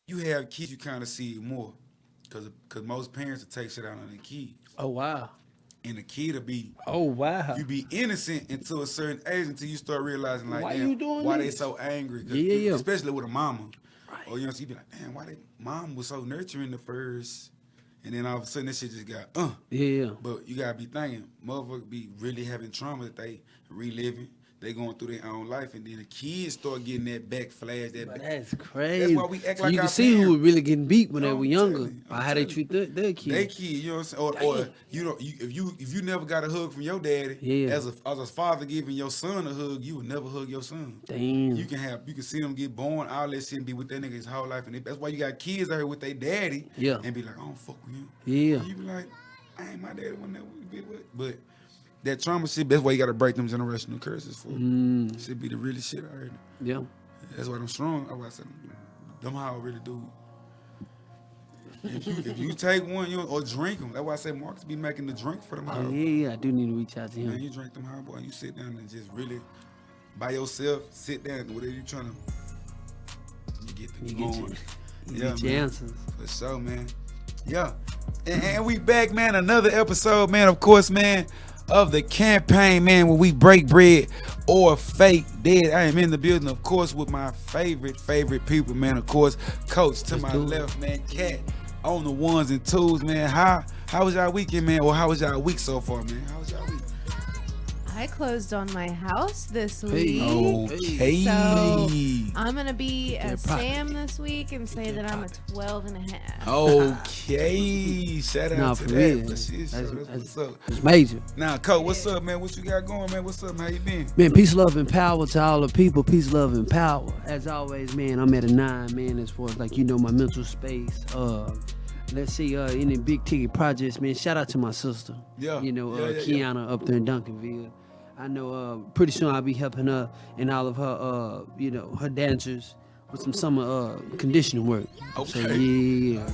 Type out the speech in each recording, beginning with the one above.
you have kids, you kind of see it more. Because most parents will take shit out on their kids. Oh wow. And the kid will be, Oh wow. you be innocent until a certain age until you start realizing, like, Why damn, you doing why they this? so angry. Yeah. Especially with a mama. Right. Or, you know, so you be like, damn, why they, mom was so nurturing the first. And then all of a sudden, that shit just got, Yeah. But you gotta be thinking, motherfuckers be really having trauma that they reliving. They going through their own life, and then the kids start getting that back flash. But that's crazy. That's why we act so like you our can see who parents. was really getting beat when they were I'm younger telling you, by I'm how they telling treat their kids. They kid, you know what I'm saying? Or Damn. you know, if you never got a hug from your daddy, Yeah. as a father giving your son a hug, you would never hug your son. Damn. You can see them get born, all that shit, and be with that nigga his whole life, and that's why you got kids out here with their daddy, Yeah. and be like, I don't fuck with him. Yeah. And you be like, I ain't my daddy when that we be with, but. That trauma shit, that's why you gotta break them generational curses for. Should be the really shit I heard. Yeah. That's why I'm strong. That's why I said them how I really do. If you take one, or drink them. That's why I say Marcus be making the drink for them. Oh, yeah. I do need to reach out to him. Man, you drink them high boy, and you sit down and just really by yourself, sit down, whatever you trying to. You get the going. You get your answers. For sure, man. Yeah. And we back, man. Another episode, man. Of course, man. Of the campaign, man, where we break bread or fake dead. I am in the building, of course, with my favorite people, man. Of course, Coach to my left, man. Cat on the ones and twos, man. How was y'all weekend, man? Or how was y'all week so far, man? How was y'all week? I closed on my house this week. Okay. So I'm going to be a Sam this week and say that I'm a 12 and a half. Okay. Shout out to for that. real. That's what's up. It's major. Now, Coach, what's up, man? What you got going, man? What's up, man? How you been? Man, peace, love, and power to all the people. Peace, love, and power. As always, man, I'm at a 9, man, as far as, like, my mental space. Let's see, any big ticket projects, man. Shout out to my sister. Yeah. Kiana up there in Duncanville. I know pretty soon I'll be helping her and all of her, her dancers with some summer conditioning work. Okay. So, yeah.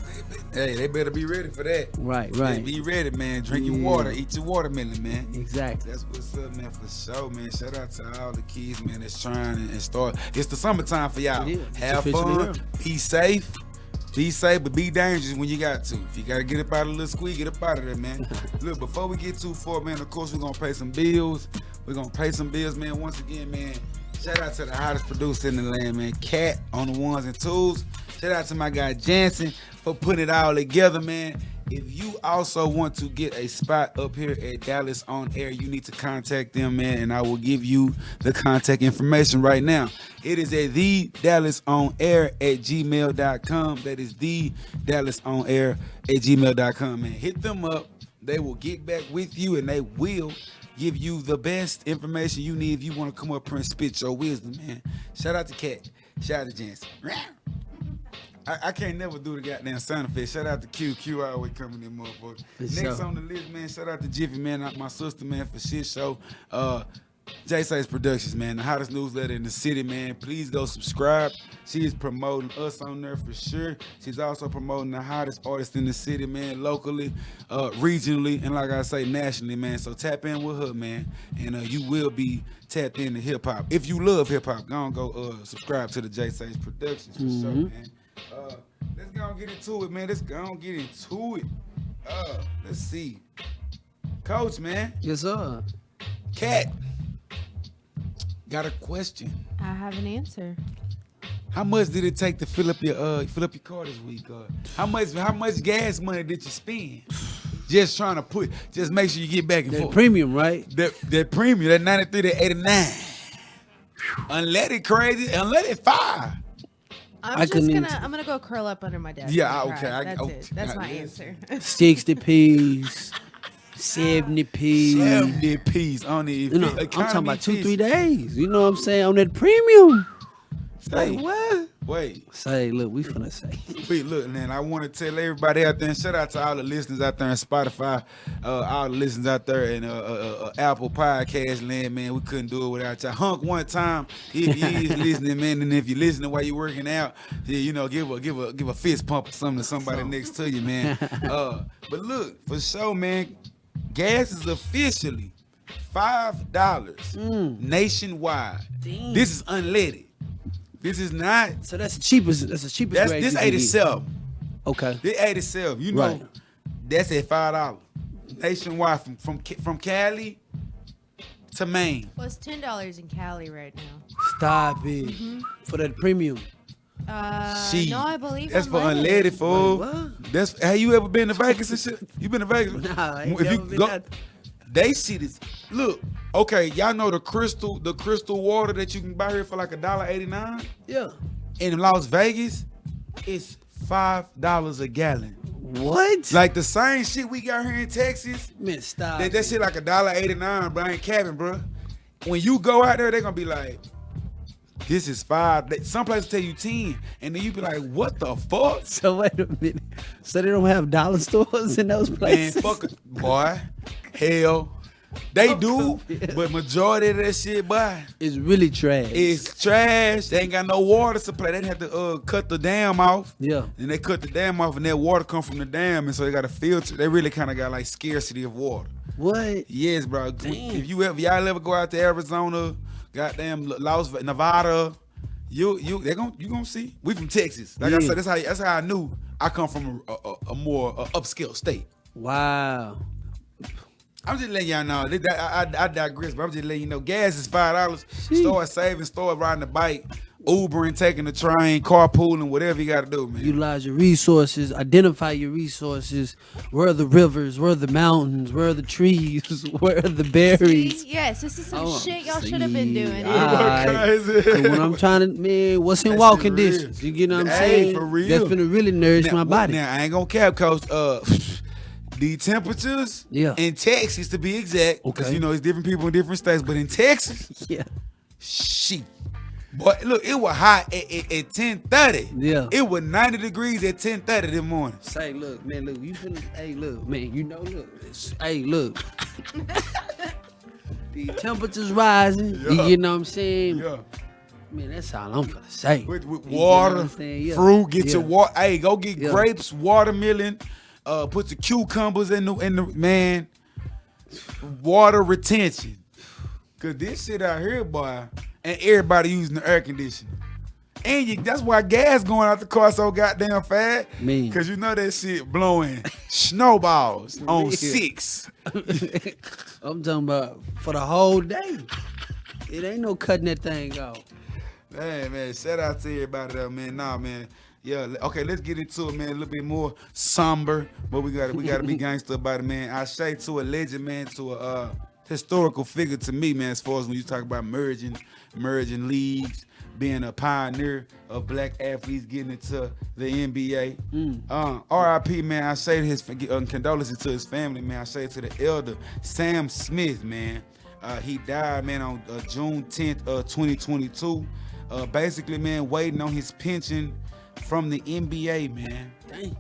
Hey, they better be ready for that. Right. Hey, be ready, man. Drink your water. Eat your watermelon, man. Exactly. That's what's up, man, for sure, man. Shout out to all the kids, man, that's trying and start. It's the summertime for y'all. Have fun. Be safe. Be safe, but be dangerous when you got to. If you got to get up out of the little squeeze, get up out of there, man. Look, before we get too far, man, of course, we're going to pay some bills. We're going to pay some bills, man. Once again, man, shout out to the hottest producer in the land, man. Cat on the ones and twos. Shout out to my guy, Jansen, for putting it all together, man. If you also want to get a spot up here at Dallas On Air, you need to contact them, man, and I will give you the contact information right now. It is at thedallasonair@gmail.com. That is thedallasonair@gmail.com, man. Hit them up. They will get back with you, and they will give you the best information you need if you want to come up here and spit your wisdom, man. Shout out to Cat. Shout out to Jansen. I can't never do the goddamn sound effect. Shout out to Q always coming in, motherfucker. Next on the list, man, shout out to Jiffy, man, my sister, man, for shit show. J-Size Productions, man, the hottest newsletter in the city, man. Please go subscribe. She is promoting us on there for sure. She's also promoting the hottest artists in the city, man, locally, regionally, and like I say, nationally, man. So tap in with her, man, and you will be tapped into hip-hop. If you love hip-hop, go subscribe to the J-Size Productions for sure, man. Let's go and get into it, man. Let's see. Coach, man. Yes, sir. Cat. Got a question. I have an answer. How much did it take to fill up your car this week? How much gas money did you spend? Just trying to just make sure you get back and That forth. premium, right? That premium, that 93 to 89. Unleaded crazy, unleaded fire. I'm gonna go curl up under my desk. Yeah, and okay. cry. That's it. That's my yes. answer. 60 P's, 70 P's. 70 P's on the I'm talking about 2-3 days. You know what I'm saying? On that premium. Say what? Wait. Say, look, we finna say. Wait, look, man, I want to tell everybody out there, and shout out to all the listeners out there in Spotify, all the listeners out there in Apple Podcast land, man. We couldn't do it without y'all. Hunk one time if you is listening, man, and if you're listening while you're working out, yeah, give a fist pump or something to somebody next to you, man. But look, for sure, man, gas is officially $5 nationwide. Damn. This is unleaded. This is not. So that's the cheapest. That's the cheapest. Grade This you can get. 87. Okay. This 87. You know, Right. that's at $5 nationwide from Cali to Maine. Well, it's $10 in Cali right now. Stop it. For that premium. Shit. No, I believe that's for unleaded. unleaded, fool. Wait, what? That's have you ever been to Vegas and shit? You been to Vegas? Nah, I ain't If you never been go- out- They see this. Look, okay, y'all know the crystal water that you can buy here for like $1.89 Yeah. in Las Vegas. It's $5 a gallon. What? Like the same shit we got here in Texas. Man, stop. That shit like $1.89, bro. I ain't capping, bro. When you go out there, they gonna be like, this is $5. Some places tell you 10, and then you be like, what the fuck? So wait a minute. So they don't have dollar stores in those Man, places? fuck it, boy. Hell, they do, yeah. but majority of that shit, boy, It's really trash. is trash. They ain't got no water supply. They have to cut the dam off. Yeah. And they cut the dam off, and that water come from the dam, and so they got to filter. They really kind of got like scarcity of water. What? Yes, bro. Damn. If y'all ever go out to Arizona, goddamn Las Nevada, you gonna see. We from Texas. Like I Yeah. said, that's how I knew I come from a more upscale state. Wow. I'm just letting y'all know. I digress, but I'm just letting you know. Gas is $5. Sheesh. Start saving, start riding the bike, Ubering, taking the train, carpooling, whatever you got to do, man. Utilize your resources. Identify your resources. Where are the rivers? Where are the mountains? Where are the trees? Where are the berries? See? Yes, this is some Oh, shit y'all should have been doing. see. Yeah. Crazy. 'Cause when I'm trying to, man, what's in That walking shit real. distance? You get what I'm Hey, saying? for real. That's finna really nourish my body. Now, I ain't gonna cap, Coach. The temperatures Yeah. in Texas, to be exact, because Okay. you know it's different people in different states, but in Texas, Yeah. shit. Boy, look, it was hot at 10:30. Yeah. It was 90 degrees at 10:30 this morning. Say, look, man, look, you finna, hey, look, man, you know, look, hey, look. The temperature's rising. Yeah. You know what I'm saying? Yeah. Man, that's all I'm finna say. With You get what water, I'm saying? Yeah. fruit, get your Yeah. water. Hey, go get Yeah. grapes, watermelon, put the cucumbers in the man. Water retention. Cause this shit out here, boy, and everybody using the air conditioning. And that's why gas going out the car so goddamn fast. Man. Cause you know that shit blowing snowballs on real. 6. I'm talking about for the whole day. It ain't no cutting that thing off. Man, shout out to everybody there, man. Nah, man. Yeah, okay, let's get into it, man. A little bit more somber, but we gotta be gangster about it, man. I say to a legend, man, to a historical figure to me, man, as far as when you talk about merging leagues, being a pioneer of black athletes getting into the NBA. R.I.P, man. I say his condolences to his family, man. I say to the elder, Sam Smith, man. He died, man, on June 10th, 2022. Basically, man, waiting on his pension from the NBA, man. Dang.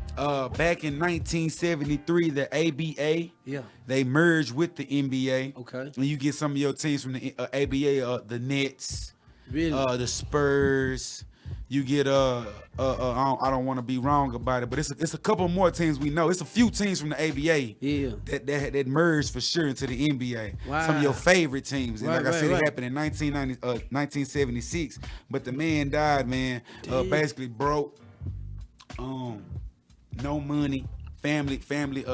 Back in 1973, the ABA, Yeah. they merged with the NBA. Okay. And you get some of your teams from the ABA, the Nets, Really? the Spurs. You get I don't want to be wrong about it, but it's a couple more teams we know. It's a few teams from the ABA Yeah. that merged for sure into the NBA. Wow. Some of your favorite teams. And Right, like I said, right. it happened in 1976. But the man died, man. Basically broke. No money. Family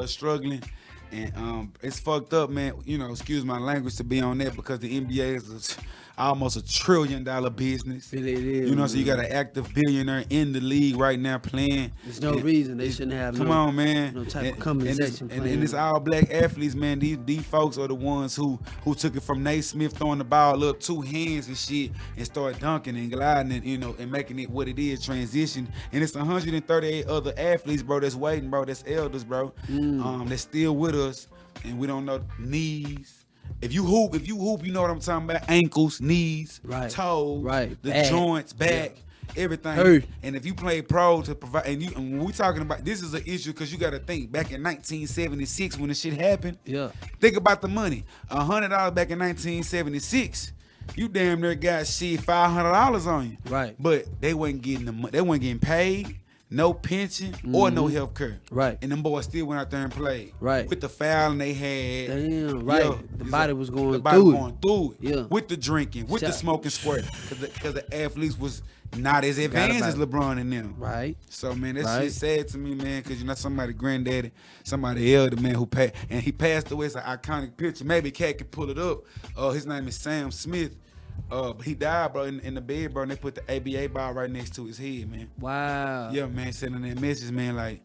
struggling. And it's fucked up, man. You know, excuse my language to be on that because the NBA is almost $1 trillion business. It is, You know, so you man. got an active billionaire in the league right now playing. There's no And reason they shouldn't have Come no, on, man. no type of And compensation it's- plan. and it's all black athletes, man. These folks are the ones who took it from Nate Smith throwing the ball up 2 hands and shit and started dunking and gliding and, you know, and making it what it is, transition. And it's 138 other athletes, bro, that's waiting, bro, that's elders, bro. That's still with us. And we don't know knees. If you hoop, you know what I'm talking about. Ankles, knees, Right. toes, Right. the Back. joints, back, everything. Hurt. And if you play pro to provide, and when we talking about this is an issue because you got to think back in 1976 when the shit happened. Yeah. Think about the money. $100 back in 1976. You damn near got shit $500 on you. Right. But they wasn't getting the money. They wasn't getting paid. no pension or no health care. Right. And them boys still went out there and played. Right. With the fouling they had. Damn, right. Yo, The body was going the body through going through it. Yeah. With the drinking, with the Shot. smoking squirt. Because the athletes was not as advanced as LeBron and them. Right. So, man, that Right. shit sad to me, man, because, you know, somebody granddaddy, somebody elder, man, who passed. And he passed away. It's an iconic picture. Maybe Cat can pull it up. His name is Sam Smith. But he died, bro, in the bed, bro, and they put the ABA bar right next to his head, man. Wow. Yeah, man, sending that message, man, like,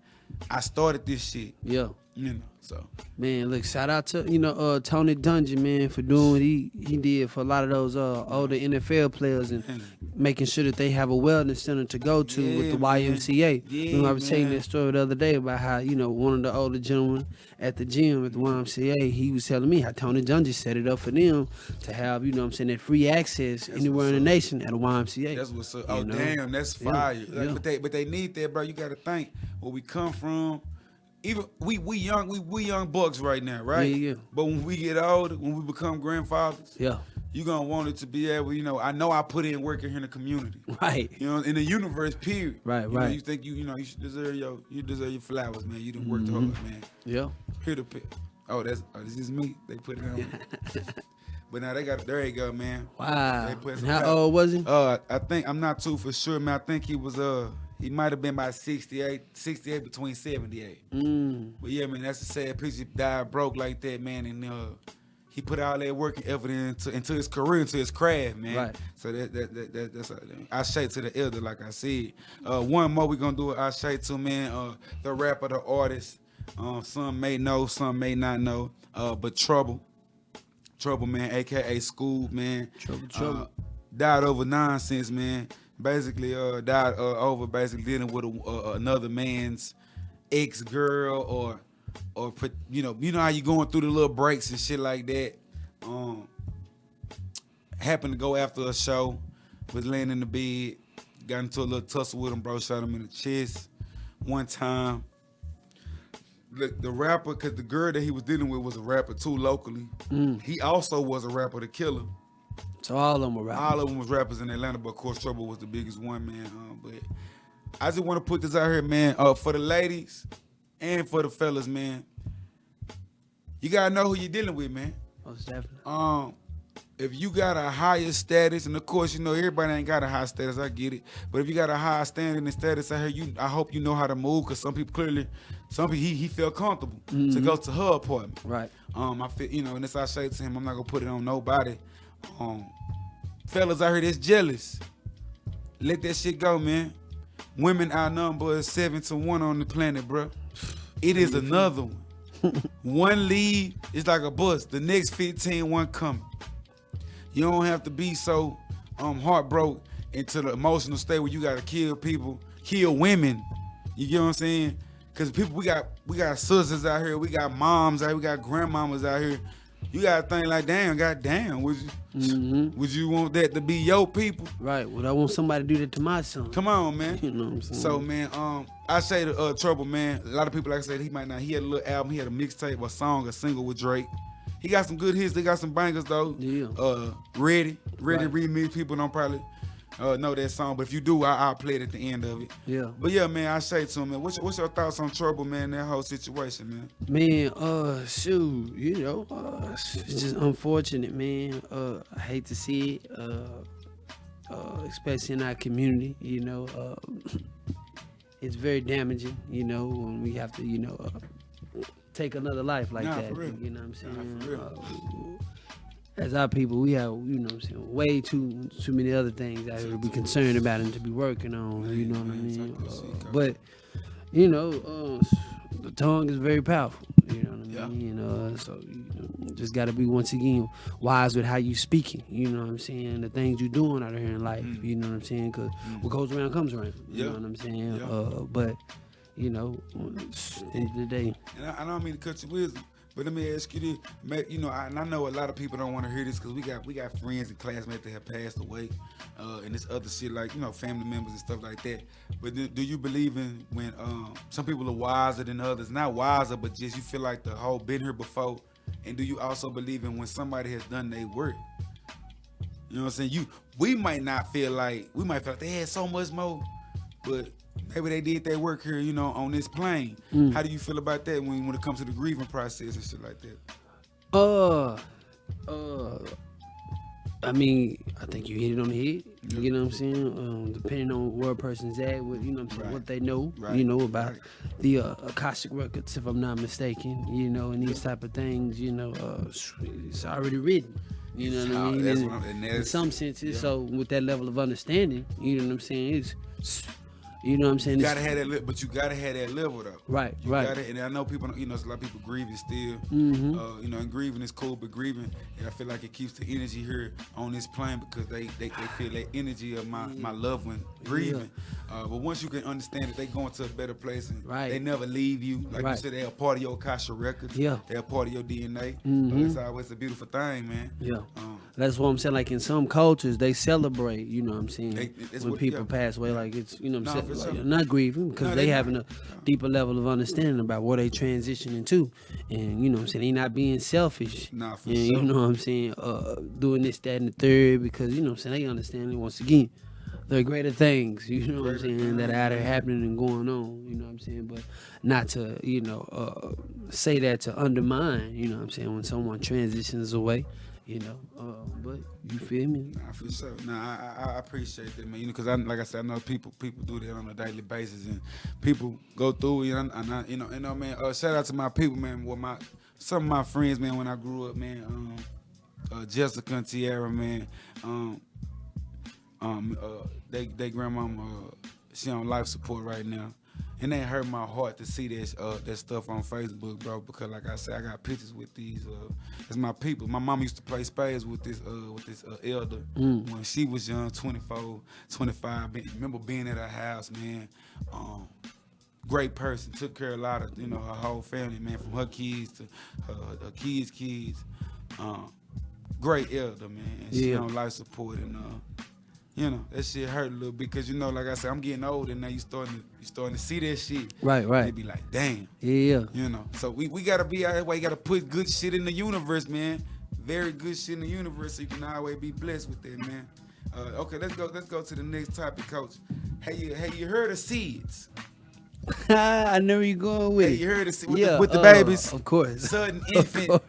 I started this shit. Yeah. You know, so. Man, look, shout out to, Tony Dungy, man, for doing what he did for a lot of those older NFL players and making sure that they have a wellness center to go to with the YMCA. Yeah, I was telling that story the other day about how, one of the older gentlemen at the gym at the YMCA, he was telling me how Tony Dungy set it up for them to have, that free access anywhere in the nation at a YMCA. That's what's up. Oh, damn, that's fire. But they need that, bro. You got to think where we come from. Even we young bucks right now, right? Yeah. But when we get older, when we become grandfathers, you gonna want it to be able, I know I put in work in here in the community, right? In the universe, period. Right. You think you should deserve your flowers, man. You done worked hard, man. Yeah. Here to pick. This is me. They put it on. But now there you go, man. Wow. They put And how old was he? I think I'm not too for sure, man. I think he was he might have been about 68 between 78. But yeah, man, that's a sad piece. He died broke like that, man, and he put all that work and effort into his career, into his craft, man. Right. So that's I say to the elder, like I said. One more we gonna do it. I say to, man, the rapper, the artist. Some may know, some may not know. But Trouble, man, aka School, man. Trouble. Died over nonsense, man. Basically, died over dealing with another man's ex-girl or how you going through the little breaks and shit like that. Happened to go after a show, was laying in the bed, got into a little tussle with him, bro, shot him in the chest one time. Look, the rapper, because the girl that he was dealing with was a rapper too locally. He also was a rapper, the killer. So all of them were rappers. All of them was rappers in Atlanta, but of course Trouble was the biggest one, man. But I just want to put this out here, man, for the ladies and for the fellas, man. You gotta know who you're dealing with, man. Most definitely. If you got a higher status, and of course, everybody ain't got a high status, I get it. But if you got a high standing and status out here, I hope you know how to move, because some people he felt comfortable to go to her apartment. Right. I feel, and this I say to him, I'm not gonna put it on nobody. Fellas out here that's jealous, let that shit go, man. Women outnumber 7-1 on the planet, bro. It is another one. One leave is like a bus. The next 15 one coming. You don't have to be so heartbroken into the emotional state where you gotta kill people, kill women. You get what I'm saying? Cause people, we got sisters out here, we got moms out here, we got grandmamas out here. You gotta think like, goddamn, would you want that to be your people? Right. Would I want somebody to do that to my son? Come on, man. You know what I'm saying? So, man, I say to Trouble, man, a lot of people, like I said, he had a little album, he had a mixtape, a song, a single with Drake. He got some good hits, they got some bangers though. Yeah. Ready Right. Remix, people don't probably know that song, but if you do, I'll play it at the end of it. Yeah. But yeah, man, I say to him, man, what's your thoughts on Trouble, man, that whole situation, man? Man, shoot, it's just unfortunate, man. I hate to see it, especially in our community, it's very damaging, when we have to, take another life like that. For real. You know what I'm saying? For real. As our people, we have, way too many other things out here to be concerned about and to be working on, you know what I mean? But, the tongue is very powerful, you know what I mean? So you just got to be, once again, wise with how you speaking, you know what I'm saying? The things you doing out here in life, you know what I'm saying? Because what goes around comes around, you know what I'm saying? But, at the end of the day. And I don't mean to cut your wisdom, but let me ask you this. I know a lot of people don't want to hear this because we got friends and classmates that have passed away, and this other shit like family members and stuff like that. But do you believe in when some people are wiser than others? Not wiser, but just you feel like the whole been here before. And do you also believe in when somebody has done their work? You know what I'm saying? We might feel like they had so much more, but maybe they did their work here, you know, on this plane. How do you feel about that when it comes to the grieving process and shit like that? I mean, I think you hit it on the head. You know what I'm saying? Depending on where a person's at, with, you know what I'm saying, what they know, you know, about the Akashic records, if I'm not mistaken, you know, and these type of things, you know, it's already written. You know what I mean? In some senses, so with that level of understanding, you know what I'm saying, it's, you know what I'm saying? You gotta have that, but you gotta have that level though. Right. And I know people, you know, there's a lot of people grieving still. You know, and grieving is cool, but grieving, and I feel like it keeps the energy here on this plane because they feel that energy of my loved one grieving. But once you can understand that they going to a better place and they never leave you, like you said, they're a part of your Akasha records. They're a part of your DNA. It's always a beautiful thing, man. That's what I'm saying. Like in some cultures, they celebrate. You know what I'm saying? When people pass away, like it's, you know what I'm saying. Like, not grieving because they having a deeper level of understanding about what they transitioning to, and you know what I'm saying, they not being selfish. You know what I'm saying, doing this, that, and the third, because you know what I'm saying, they understand it once again. There are greater things, you know what I'm saying, that are out there happening and going on, you know what I'm saying, but not to, you know, say that to undermine, you know what I'm saying, when someone transitions away. You know, but you feel me? Nah, for sure. Nah, I appreciate that, man. You know, because like I said, I know people do that on a daily basis, and people go through it. And I, you know, man. Shout out to my people, man. Some of my friends, man. When I grew up, man. Jessica and Tiara, man. They grandmama, she on life support right now. And it hurt my heart to see that stuff on Facebook, bro. Because like I said, I got pictures with these. It's my people. My mama used to play spades with this elder when she was young, 24, 25. Remember being at her house, man. Great person. Took care of a lot of, you know, her whole family, man, from her kids to her kids. Great elder, man. And she on life support and. You know, that shit hurt a little bit because, you know, like I said, I'm getting older now. You starting to see that shit. Right. And they be like, damn. Yeah. You know, so we got to be out that way. You got to put good shit in the universe, man. Very good shit in the universe so you can always be blessed with that, man. Okay, let's go to the next topic, Coach. Hey, you heard of SADS? I know where you're going with it. You heard of with the babies? Of course. Sudden infant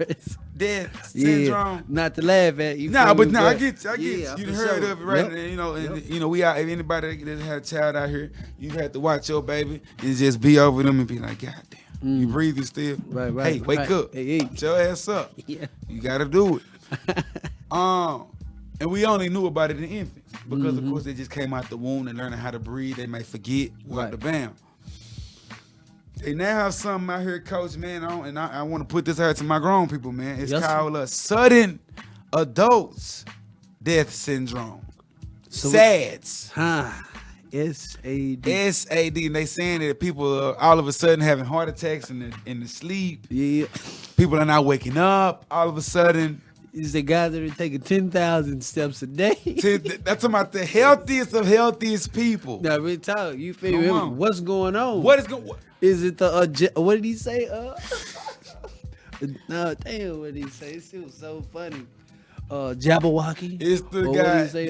death syndrome. Not to laugh at you. I get you. You heard of it, right? Yep. And, you know, you know, we out. If anybody that had a child out here, you have to watch your baby and just be over them and be like, God damn, you breathing still? Right. Hey, wake up. Hey. Get your ass up. Yeah. You got to do it. And we only knew about it in infants because, of course, they just came out the womb and learning how to breathe. They may forget what the bam. They now have something out here, Coach, man, and I want to put this out to my grown people, man. It's called a sudden adults death syndrome. So SADS. SAD. SAD. And they saying that people are all of a sudden having heart attacks in the sleep. Yeah. People are not waking up all of a sudden. Is the guys that are taking 10,000 steps a day. That's about the healthiest of healthiest people. Now, real talk. You feel me? What's going on? What is going on? Is it the what did he say? No, damn, what did he say? It was so funny. Jabberwocky. It's the guy. What did he say?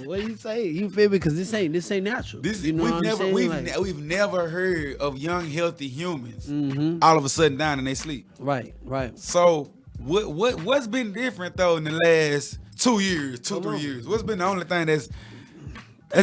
What did he say? You feel me? Because this ain't natural. You know we've never heard of young healthy humans all of a sudden down in their sleep. Right. So what's been different though in the last 2 years, 3 years? What's been the only thing that's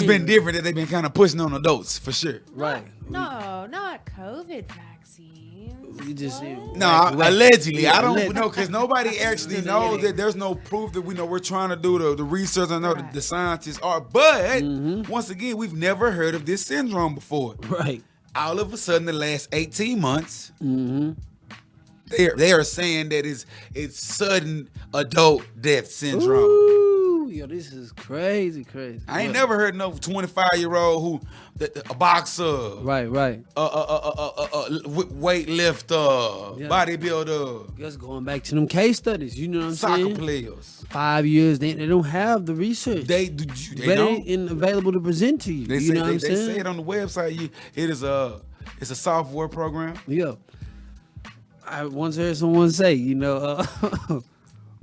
been different that they've been kind of pushing on adults for sure? Right. No, not COVID vaccines. You just allegedly. I don't know because nobody actually knows that there's no proof that we know. We're trying to do the research. I know the scientists are, but once again, we've never heard of this syndrome before. Right. All of a sudden, the last 18 months, they are saying that it's sudden adult death syndrome. Ooh, yo, this is crazy. I ain't never heard no 25-year-old who a boxer, right, weightlifter, bodybuilder. Just going back to them case studies, you know what I'm saying? Soccer players. 5 years, they don't have the research. They don't. And available to present to you. They you know what I'm they saying? say it on the website. It's a software program. Yeah. I once heard someone say, you know,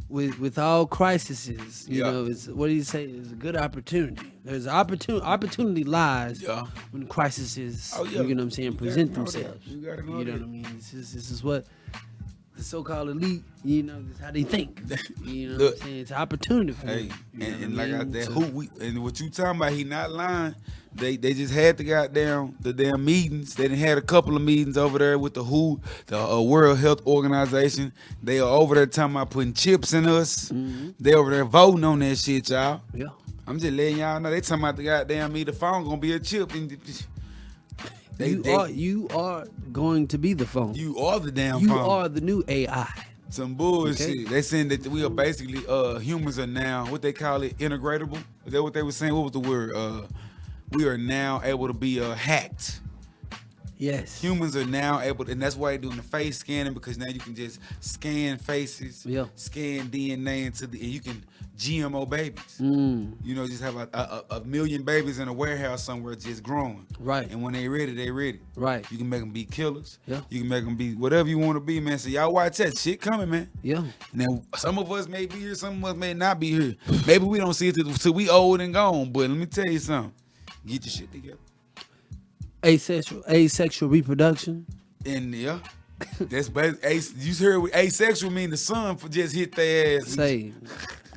with all crises, you Yeah. know, it's what do you say? It's a good opportunity. There's opportunity lies Yeah. when crises, Oh, yeah. you know what I'm saying, You present gotta know that. themselves. You gotta know You know that. what I mean? This is what the so-called elite, you know, this is how they think. You know Look. what I'm saying? It's an opportunity for Hey, them. You know and what like I mean? said, So- and what you talking about? He not lying. They just had the damn meetings. They done had a couple of meetings over there with the WHO, the World Health Organization. They are over there talking about putting chips in us. They over there voting on that shit, y'all. Yeah. I'm just letting y'all know they talking about the goddamn me. The phone gonna be a chip. And You are going to be the phone. you are the damn You phone. are the new AI. Some bullshit. Okay. They saying that we are basically humans are now what they call it integratable. Is that what they were saying? What was the word? We are now able to be hacked. Yes. Humans are now able, and that's why they're doing the face scanning because now you can just scan faces, Yeah. scan DNA and you can GMO babies. Mm. You know, just have a million babies in a warehouse somewhere just growing. Right. And when they ready, they ready. Right. You can make them be killers. Yeah. You can make them be whatever you want to be, man. So y'all watch that shit coming, man. Yeah. Now, some of us may be here, some of us may not be here. Maybe we don't see it till we old and gone. But let me tell you something. Get your shit together. Asexual reproduction. And yeah, that's basically, you heard what asexual mean the sun for just hit their ass.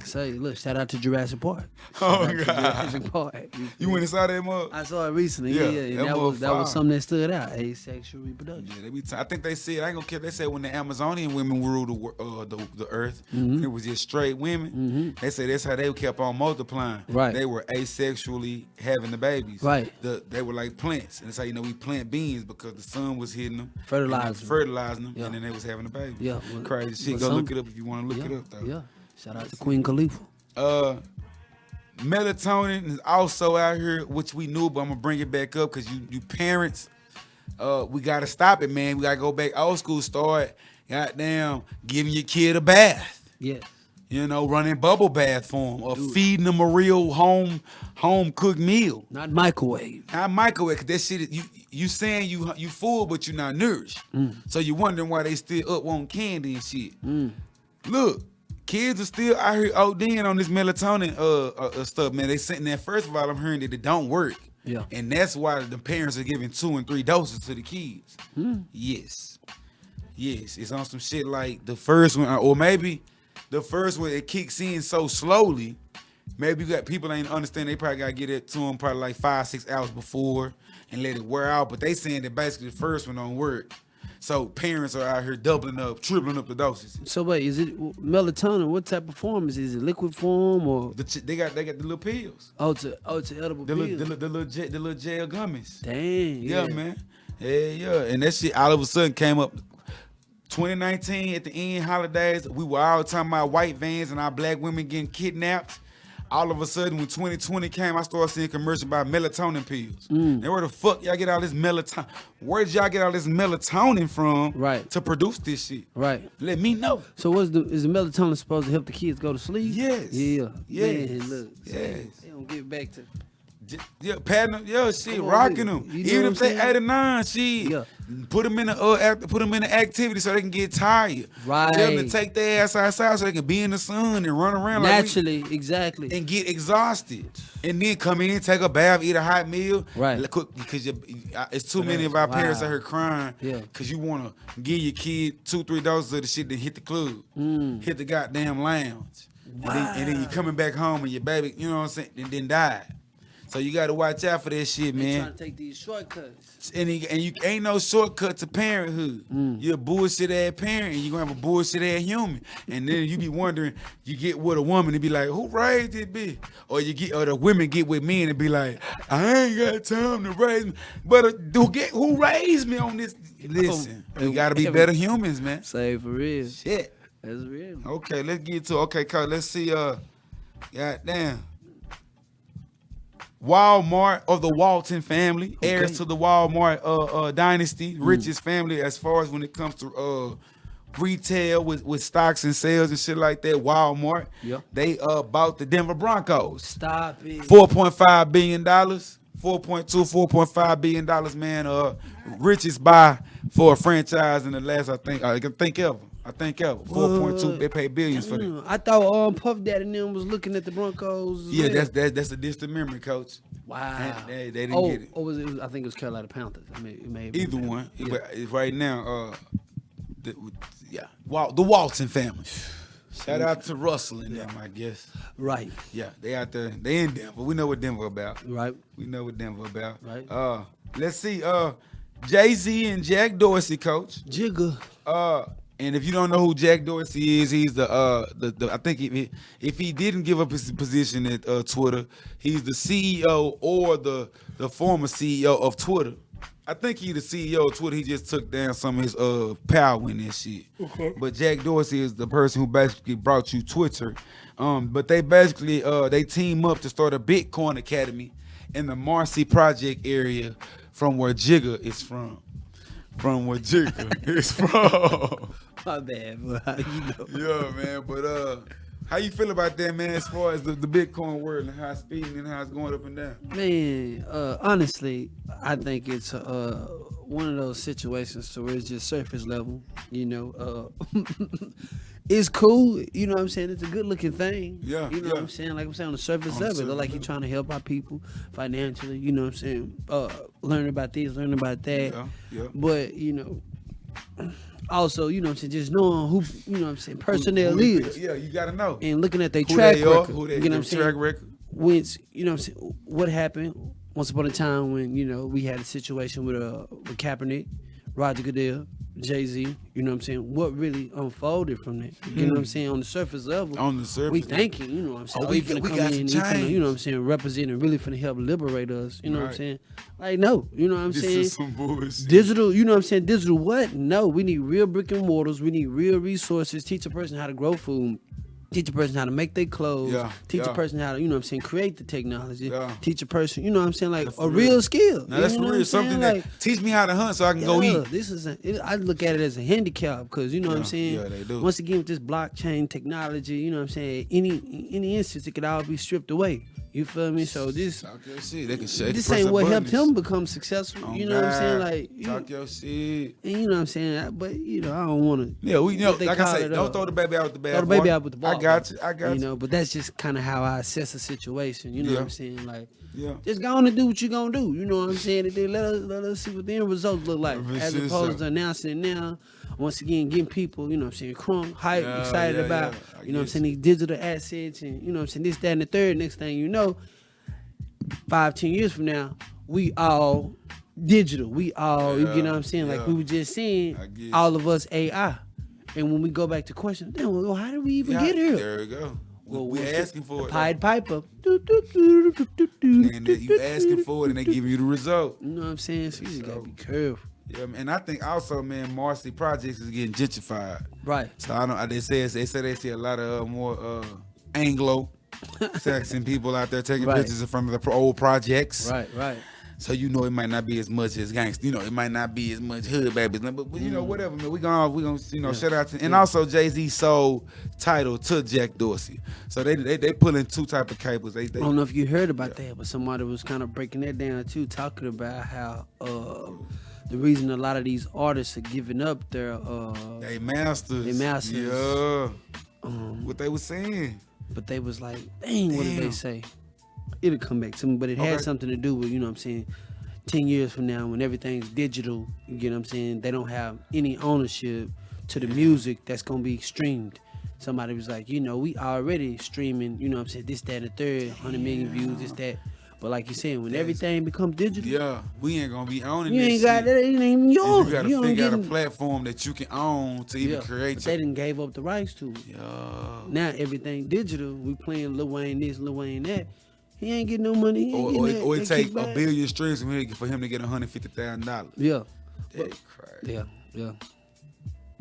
Say, look, shout out to Jurassic Park. Oh, Shout out to God. Jurassic Park. You went and saw that mug? I saw it recently. Yeah, Yeah, and that that was fire. something that stood out. Asexual reproduction. Yeah, I think they said, I ain't gonna care. They said when the Amazonian women ruled the earth, it was just straight women. They said that's how they kept on multiplying. Right. They were asexually having the babies. Right. They were like plants. And that's how you know we plant beans because the sun was hitting them. Fertilizing them. them. Yeah. And then they was having the babies. Yeah, well, Crazy shit. but Go look it up if you want to look Yeah, it up, though. yeah. Shout out to Queen Khalifa. Melatonin is also out here, which we knew, but I'm gonna bring it back up because you parents, we gotta stop it, man. We gotta go back old school. Start, goddamn, giving your kid a bath. Yes. You know, running bubble bath for them or feeding them a real home cooked meal. Not microwave. Not microwave, cause that shit is, you saying you full, but you're not nourished. So you wondering why they still up wanting candy and shit. Look. Kids are still out here ODing on this melatonin stuff, man. They sitting there. First of all, I'm hearing that it don't work. Yeah. And that's why the parents are giving 2 and 3 doses to the kids. Yes. It's on some shit like the first one, or maybe the first one, it kicks in so slowly. Maybe you got people ain't understand. They probably got to get it to them probably like 5-6 hours before and let it wear out. But they saying that basically the first one don't work. So parents are out here doubling up, tripling up the doses. So wait, is it melatonin? What type of form is it? Is it liquid form or? They got the little pills. Oh, it's an edible The pill. little gel gummies. Dang. Yeah, man. Yeah. And that shit all of a sudden came up 2019 at the end holidays. We were all talking about white vans and our black women getting kidnapped. All of a sudden, when 2020 came, I started seeing commercials about melatonin pills. And where the fuck y'all get all this melatonin? Where did y'all get all this melatonin from? Right. To produce this shit? Right. Let me know. So is the melatonin supposed to help the kids go to sleep? Yes. Yeah. Yes. Man, look. Yes. They don't get back to. Yeah, patting them, yeah, shit, Come on, rocking nigga. them. You know Even what if I'm they saying? 8 or 9, shit. Yeah. Put them in the activity so they can get tired. Right. Tell them to take their ass outside so they can be in the sun and run around Naturally, exactly. and get exhausted, and then come in, take a bath, eat a hot meal, Right. Cook, because it's too many of our parents out here crying. Yeah. Because you want to give your kid 2-3 doses of the shit, then hit the club, hit the goddamn lounge, and then you coming back home and your baby, you know what I'm saying, and then die. So you got to watch out for that shit, They man. trying to take these shortcuts. And you ain't no shortcut to parenthood. You're a bullshit ass parent, and you gonna have a bullshit ass human. And then you be wondering, you get with a woman and be like, who raised this bitch? Or the women get with men and be like, I ain't got time to raise me. But who raised me on this? Listen, we gotta be better humans, man. Say for real. Shit. That's real. Okay, let's get to let's see. Goddamn. Walmart of the Walton family, heirs to the Walmart dynasty, richest family as far as when it comes to retail with stocks and sales and shit like that. Walmart, they bought the Denver Broncos. Stop it. $4.5 billion, 4.5 billion dollars, man. Richest buy for a franchise in the last I think ever. I think ever. 4.2. They pay billions for that. I thought Puff Daddy and them was looking at the Broncos. Yeah, that's a distant memory, coach. Wow. They didn't get it. Or was it? I think it was Carolina Panthers. I mean, it may have been Either Panthers. one. Yeah. But right now, the Walton family. Shout out to Russell and them, I guess. Right. Yeah, they out there. They in Denver. We know what Denver about. Right. We know what Denver about. Right. Let's see. Jay-Z and Jack Dorsey, coach. Jigga. And if you don't know who Jack Dorsey is, he's the I think if he didn't give up his position at Twitter, he's the CEO or the former CEO of Twitter. I think he's the CEO of Twitter. He just took down some of his power in that shit. Okay. But Jack Dorsey is the person who basically brought you Twitter. But they basically they team up to start a Bitcoin Academy in the Marcy Project area from where Jigga is from. From where Jigga is from. My bad, but you know. Yeah, man. But how you feel about that, man, as far as the Bitcoin world and how it's speeding and how it's going up and down? Man, honestly, I think it's one of those situations to where it's just surface level, you know. It's cool, you know what I'm saying? It's a good looking thing. Yeah. You know what I'm saying? Like I'm saying, on the surface level, it look like you're trying to help our people financially, you know what I'm saying? Learn about this, learn about that. Yeah. But, you know, also, you know what I'm saying, just knowing who, you know what I'm saying, personnel is. Yeah, you got to know. And looking at their Who track they are, record. who they, you know what I'm saying? track record. When's, you know what I'm saying, what happened once upon a time when, you know, we had a situation with Kaepernick, Roger Goodell, Jay-Z, you know what I'm saying? What really unfolded from that? You know what I'm saying? On the surface level. On the surface. We thinking, you know what I'm saying? Oh, we we finna come got in, some he finna, change. you know what I'm saying, represent and really finna help liberate us. You know what I'm Right. saying? Like, no. You know what I'm This saying? is some bullshit. Digital, you know what I'm saying? Digital what? No. We need real brick and mortars. We need real resources. Teach a person how to grow food. Teach a person how to make their clothes. Yeah, Teach yeah. a person how to, you know what I'm saying, create the technology. Yeah. Teach a person, you know what I'm saying, like That's a for real real. skill. Now that's you know for what real. I'm Something saying? that Like, teach me how to hunt so I can go eat. this is I look at it as a handicap because you know what I'm Yeah, saying. yeah, they do. Once again, with this blockchain technology, you know what I'm saying. Any instance, it could all be stripped away. You feel me? So this Talk your shit. They can shake. this press ain't a what button helped and him become successful. Oh, You know what I'm saying? God. Like, Talk your shit. and you know what I'm saying. But you know, I don't want to. Yeah, we know. What they Like I call say, it, don't throw the baby out with the bath. Throw the baby out with the ball. I got you. You know, but that's just kind of how I assess a situation. You know Yeah. what I'm saying? Like, Yeah. just go on and do what you gonna do. You know what I'm saying? And then let us see what the end results look like, This as is opposed so. to announcing it now. Once again, getting people, you know what I'm saying, crunk, hype, Yeah, excited yeah, about, yeah. I you know what I'm guess. saying, these digital assets and, you know what I'm saying, this, that, and the third. Next thing you know, 5-10 years from now, we all digital. We all, you Yeah, know what I'm saying? Like yeah. we were just saying, I guess. all of us AI. And when we go back to question, then well, how did we even Yeah, get here? There we go. Well, we asking for the it. Pied Piper. And then you asking for it, and they give you the result. You know what I'm saying? So you just gotta be careful. Yeah, and I think also, man, Marcy Projects is getting gentrified. Right. So I don't. They say they see a lot of more Anglo Saxon people out there taking Right. pictures in front of the old projects. Right. So you know it might not be as much as gangsta. You know it might not be as much hood babies. But you know whatever, man. We gonna shout out to and also Jay-Z sold title to Jack Dorsey. So they pulling two type of cables. They I don't know if you heard about that, but somebody was kind of breaking that down too, talking about how the reason a lot of these artists are giving up their they masters. They masters. Yeah. What they was saying. but they was like, dang, what did they Damn. say? It'll come back to me, but it had Okay. something to do with, you know what I'm saying, 10 years from now when everything's digital, you know what I'm saying, they don't have any ownership to the music that's going to be streamed. Somebody was like, you know, we already streaming, you know what I'm saying, this, that, and the third, 100 million views, this, that. But like you said, when everything becomes digital, Yeah, we ain't gonna be owning you this ain't got shit. that, it ain't even yours. You gotta don't figure out a get- platform that you can own to even Yeah, create but they didn't gave up the rights to it. Yeah. Now everything digital. We playing Lil Wayne this, Lil Wayne that. He ain't getting no money. He ain't Or getting it that take kickback. $1 billion streams for him to get $150,000. Yeah, That's crazy. yeah.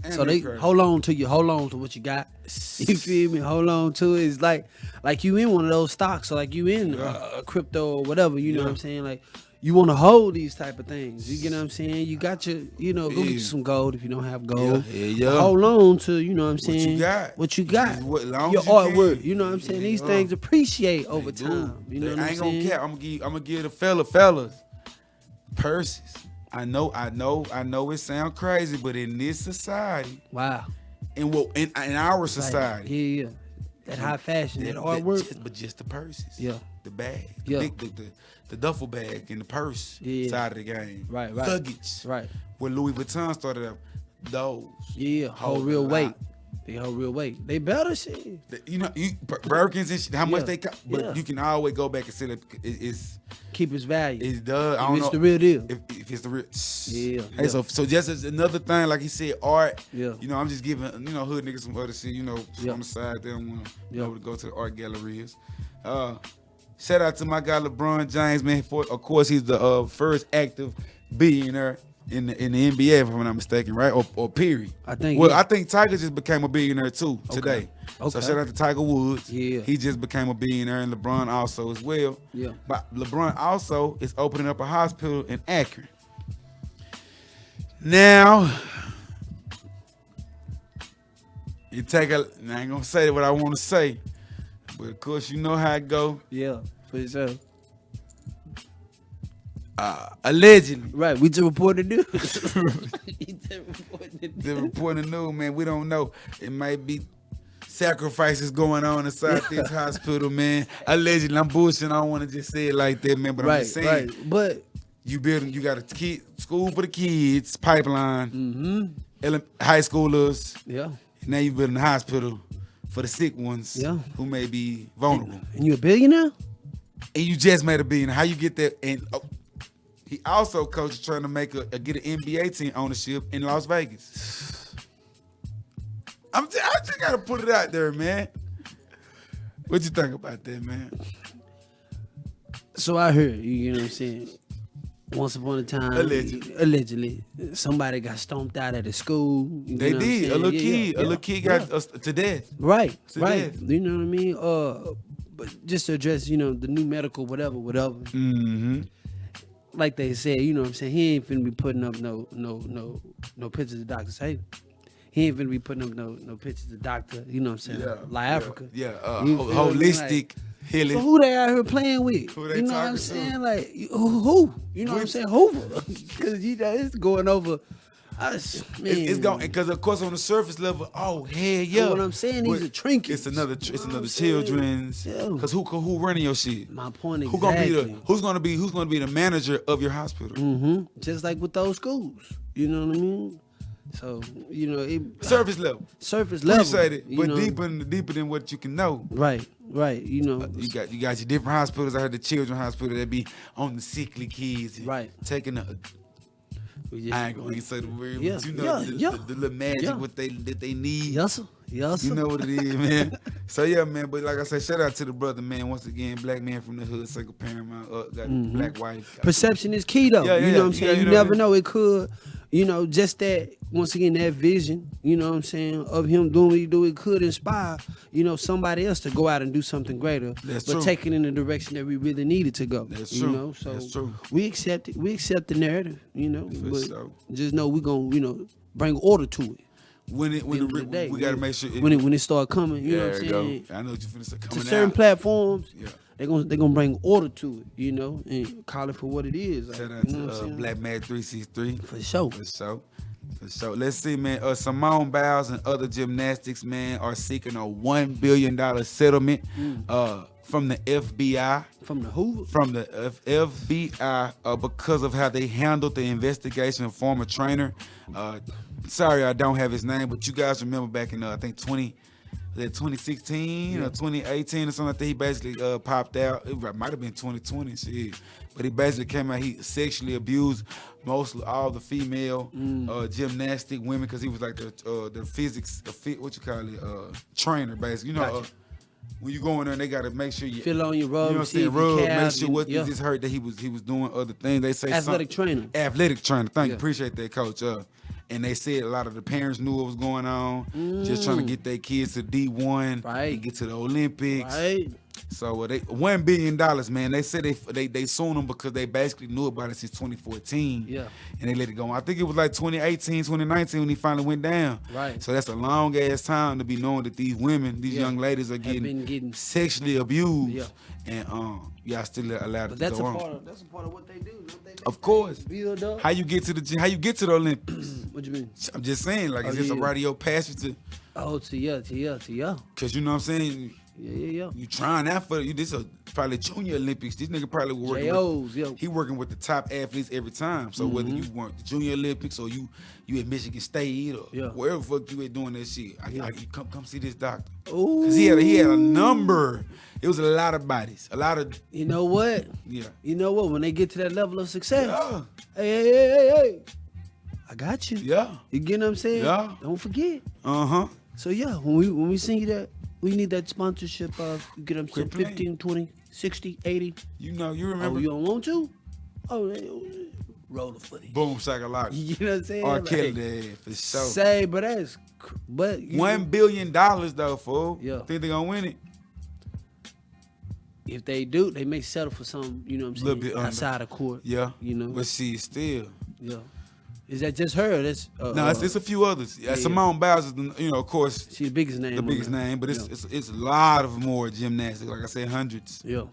And So that's they crazy. hold on to what you got. You feel me? Hold on to it. It's like you in one of those stocks, or like you in crypto or whatever. You know what I'm saying? Like you want to hold these type of things. You get what I'm saying? You got your, go get you Yeah. some gold if you don't have gold. Yeah. But hold on to, you know what I'm What saying? you got. What you got. Long Your as you artwork. can. You know what I'm saying? These Yeah. things appreciate over They time. do. You know what I I'm ain't saying? gonna care. I'm gonna give the fellas purses. I know it sound crazy, but in this society, Wow. in our society. Yeah. That high fashion, that artwork. But just the purses. Yeah. The bag. Yeah. The duffel bag and the purse side of the game. Right. Luggage. Right. When Louis Vuitton started up, those. Yeah, whole real weight. They hold real weight. They better shit. Birkins and shit, how much they cost. But you can always go back and say that it's keep its value. It does. I don't know. It's the real deal. If it's the real. Yeah. Hey, so just as another thing, like he said, art. Yeah. I'm just giving, hood niggas some other shit, on the side. They don't want to be able to go to the art galleries. Shout out to my guy LeBron James, man. Of course, he's the first active billionaire in the NBA, if I'm not mistaken, right? Or period. I think. Well, I think Tiger just became a billionaire too today. Okay. So shout out to Tiger Woods. Yeah. He just became a billionaire, and LeBron also as well. Yeah. But LeBron also is opening up a hospital in Akron. Now, I ain't gonna say what I want to say, but of course you know how it go. Yeah, for sure. Allegedly. Right, we just reported news. The reporting news, man, we don't know. It might be sacrifices going on inside this hospital, man. Allegedly, I'm bullshitting. I don't want to just say it like that, man, but I'm just saying. Right, but you got a school for the kids, pipeline, high schoolers. Yeah. Now you building a hospital for the sick ones who may be vulnerable. And you a billionaire? And you just made a billion. How you get that? And he also, coach, is trying to get an NBA team ownership in Las Vegas. I just gotta put it out there, man. What you think about that, man? So I heard, you know what I'm saying? Once upon a time, allegedly, somebody got stomped out of the school. They did. A little kid got to death. Right, to right. Death. You know what I mean? But just to address, the new medical whatever. Mm-hmm. Like they said, you know what I'm saying? He ain't finna be putting up no pictures of Dr. Satan. He ain't finna be putting up no pictures of Doctor, you know what I'm saying? Like Africa. Yeah, holistic healing. So who they out here playing with? Who they you know what I'm talking saying? to? Like who? You know what I'm saying? Who? Because it's going over us, man. It's going because of course on the surface level, hell yeah. But what I'm saying, these are trinkets. It's another children's. Because who running your shit? My point Who's gonna be the manager of your hospital? Mm-hmm. Just like with those schools. You know what I mean? So, surface level. Appreciate it, but deeper than what you can know. Right. You got your different hospitals. I heard the children's hospital that be on the sickly kids. Right. Taking I ain't gonna say the word, but the little magic what they need. Yes, sir. You know what it is, man. So yeah, man. But like I said, shout out to the brother, man. Once again, black man from the hood, single parent, got black wife. Perception is key, though. You know what I'm saying? You never know. It could, just that. Once again, that vision. You know what I'm saying? Of him doing what he do, it could inspire, somebody else to go out and do something greater. That's but true. Take it in the direction that we really needed to go. That's true. So that's true. We accept it. We accept the narrative. For But sure. just know we gonna, bring order to it. We gotta make sure when it start coming, you know what I'm saying? I know what you're finna say. To certain platforms, yeah. They're gonna bring order to it, and call it for what it is. Shout out to Black Man 363. For sure. Let's see, man. Simone Biles and other gymnastics, man, are seeking a $1 billion settlement from the FBI. From the who? From the FBI because of how they handled the investigation of former trainer. Sorry, I don't have his name, but you guys remember back in I think 2016 or 2018 or something like that. He basically popped out. It might have been 2020, shit. But he basically came out. He sexually abused mostly all the female gymnastic women because he was like the physics, trainer, basically. Gotcha. When you go in there, and they got to make sure you feel on your rub. You know what I'm saying? Rub, make sure what you just heard that he was doing other things. They say athletic trainer. Thank you. Appreciate that, coach. And they said a lot of the parents knew what was going on, just trying to get their kids to D1 and get to the Olympics. Right. So they $1 billion, man. They said they sued them because they basically knew about it since 2014. Yeah. And they let it go. I think it was like 2018, 2019 when he finally went down. Right. So that's a long ass time to be knowing that these women, these young ladies are getting sexually abused. Yeah. And y'all still allowed but to go on. That's a part of what they do. Of course. Build up. How you get to the Olympics? What you mean? I'm just saying, like, is this a rite of your passage to? Oh, to ya. Cause you know what I'm saying. Yeah. You trying out for you? This is probably Junior Olympics. This nigga probably working. JOs, yo. He working with the top athletes every time. So whether you want the Junior Olympics or you at Michigan State or wherever fuck you at doing that shit, I come see this doctor. Ooh. Cause he had a number. It was a lot of bodies, a lot of. You know what? Yeah. You know what? When they get to that level of success, hey. I got you. Yeah. You get what I'm saying? Yeah. Don't forget. So yeah, when we send you that, we need that sponsorship of, you get what I'm saying, 15, 20, 60, 80. You know, you remember. Oh, you don't want to? Oh, roll the footy. Boom, psychological. You know what I'm saying? R. Kelly there, for sure. Say, but $1 billion though, fool. Yeah. Think they gonna win it? If they do, they may settle for some, you know what I'm saying, Little bit outside of court. Yeah. You know? But she still. Yeah. Is that just her? That's no, it's a few others. Yeah, Simone Biles is, of course, she's the biggest name. But it's a lot of more gymnastics. Like I said, hundreds. Yeah.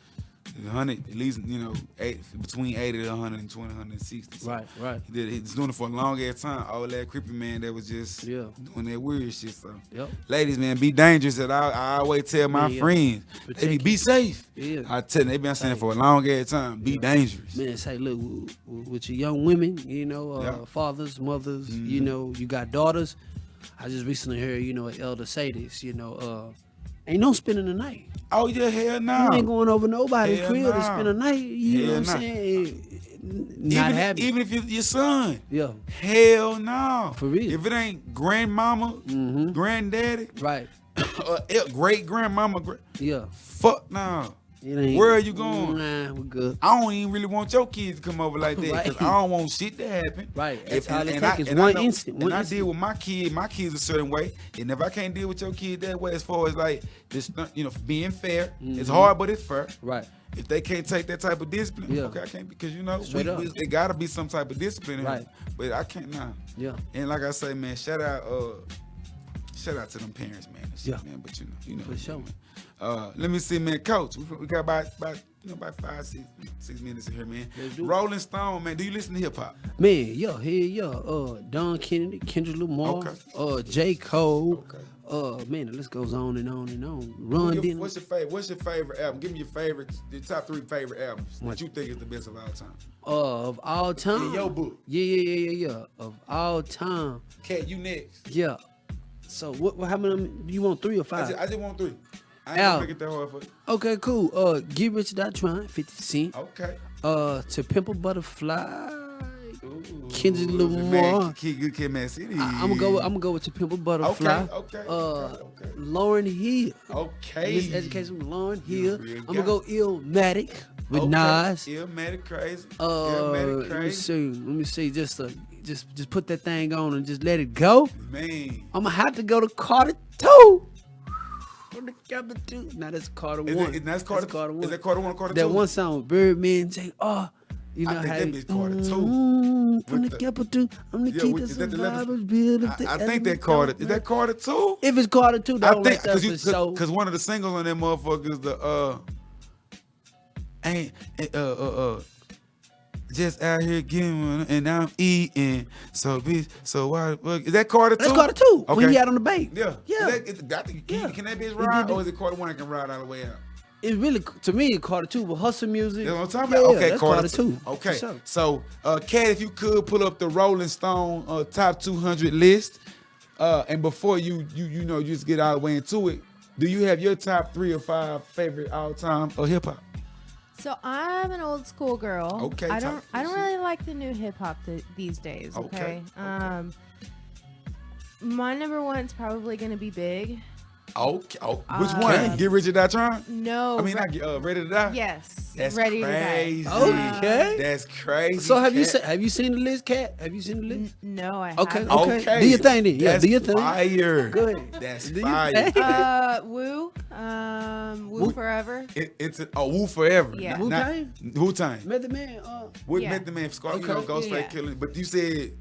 100, at least, between 80 to 120, 160. So right. He's doing it for a long ass time. All that creepy man that was just doing that weird shit. So, ladies, man, be dangerous. And I always tell my friends, be safe. Yeah. I tell them, they've been saying for a long ass time, be dangerous. Man, say, look, with your young women, fathers, mothers, you got daughters. I just recently heard, an elder say this, ain't no spending the night. Oh, yeah, hell no. You ain't going over nobody's crib to spend a night. You know what I'm saying? Not happening. Even if you're your son. Yeah. Hell no. For real. If it ain't grandmama, granddaddy, right, great grandmama, fuck no. Where are you going? Nah, we're good. I don't even really want your kids to come over like that. Right. Cause I don't want shit to happen. Right. That's all it takes is one instant. And I deal with my kids a certain way. And if I can't deal with your kid that way, as far as like this, being fair, it's hard, but it's fair. Right. If they can't take that type of discipline, okay, I can't, because it gotta be some type of discipline. Right. But I can't now. Yeah. And like I say, man, shout out to them parents, man. Man, but for sure. Let me see, man, Coach. We got about 5, 6 minutes in here, man. Rolling Stone, man. Do you listen to hip hop? Man, Don Kennedy, Kendrick Lamar, J. Cole. Man, the list goes on and on and on. What's your favorite album? Give me your top 3 favorite albums that you think is the best of all time. Of all time. In your book. Yeah. Of all time. Cat, you next. Yeah. So how many? You want 3 or 5? I just want 3. I ain't gonna make it that hard for you. Okay, cool. Get Rich Not Trying, 50 Cent. Okay. To Pimp a Butterfly, Kendrick Lamar. Good Kid, Man City. I'm gonna go with To Pimp a Butterfly. Okay. Lauryn Hill. Okay. Miseducation with Lauryn Hill. I'm gonna go Illmatic with Nas. Illmatic crazy. Let me see. Just put that thing on and just let it go. Man. I'm gonna have to go to Carter 2. Now that's Carter 1. That's Carter 1. Is that Carter 1 or Carter 2? That one song with Birdman say, I think that bitch Carter 2. From the capital, I'm the key to survivors, build up the I think that Carter. Is that Carter 2? If it's Carter 2, I think because one of the singles on that motherfucker is just out here getting and I'm eating. So bitch, so why is that Carter 2? That's Carter 2. Okay. When he out on the bank. Yeah. Can that bitch ride, or is it Carter 1 that can ride all the way out? It's really, to me, Carter 2 with hustle music. That's what I'm talking about. Okay, that's Carter 2. Okay. Sure. So, Kat, if you could pull up the Rolling Stone top 200 list, and before you just get all the way into it, do you have your top 3 or 5 favorite all time of hip hop? So I'm an old school girl. Okay. I don't really like the new hip hop these days. Okay. My number 1's probably gonna be Big. Okay. Which one? Get Rich or Die Trying? No. I mean, Ready to Die. Yes. That's Ready crazy. to Die. Okay. That's crazy. So have you seen the list, Kat? Have you seen the list? No, I haven't. Okay. Do your thing then. That's do your thing. Fire. Good. That's fire. Woo. Woo Forever. It's Woo Forever. Yeah. Wu-Tang. Method Man. Method Man, Ghostface Killing. But you said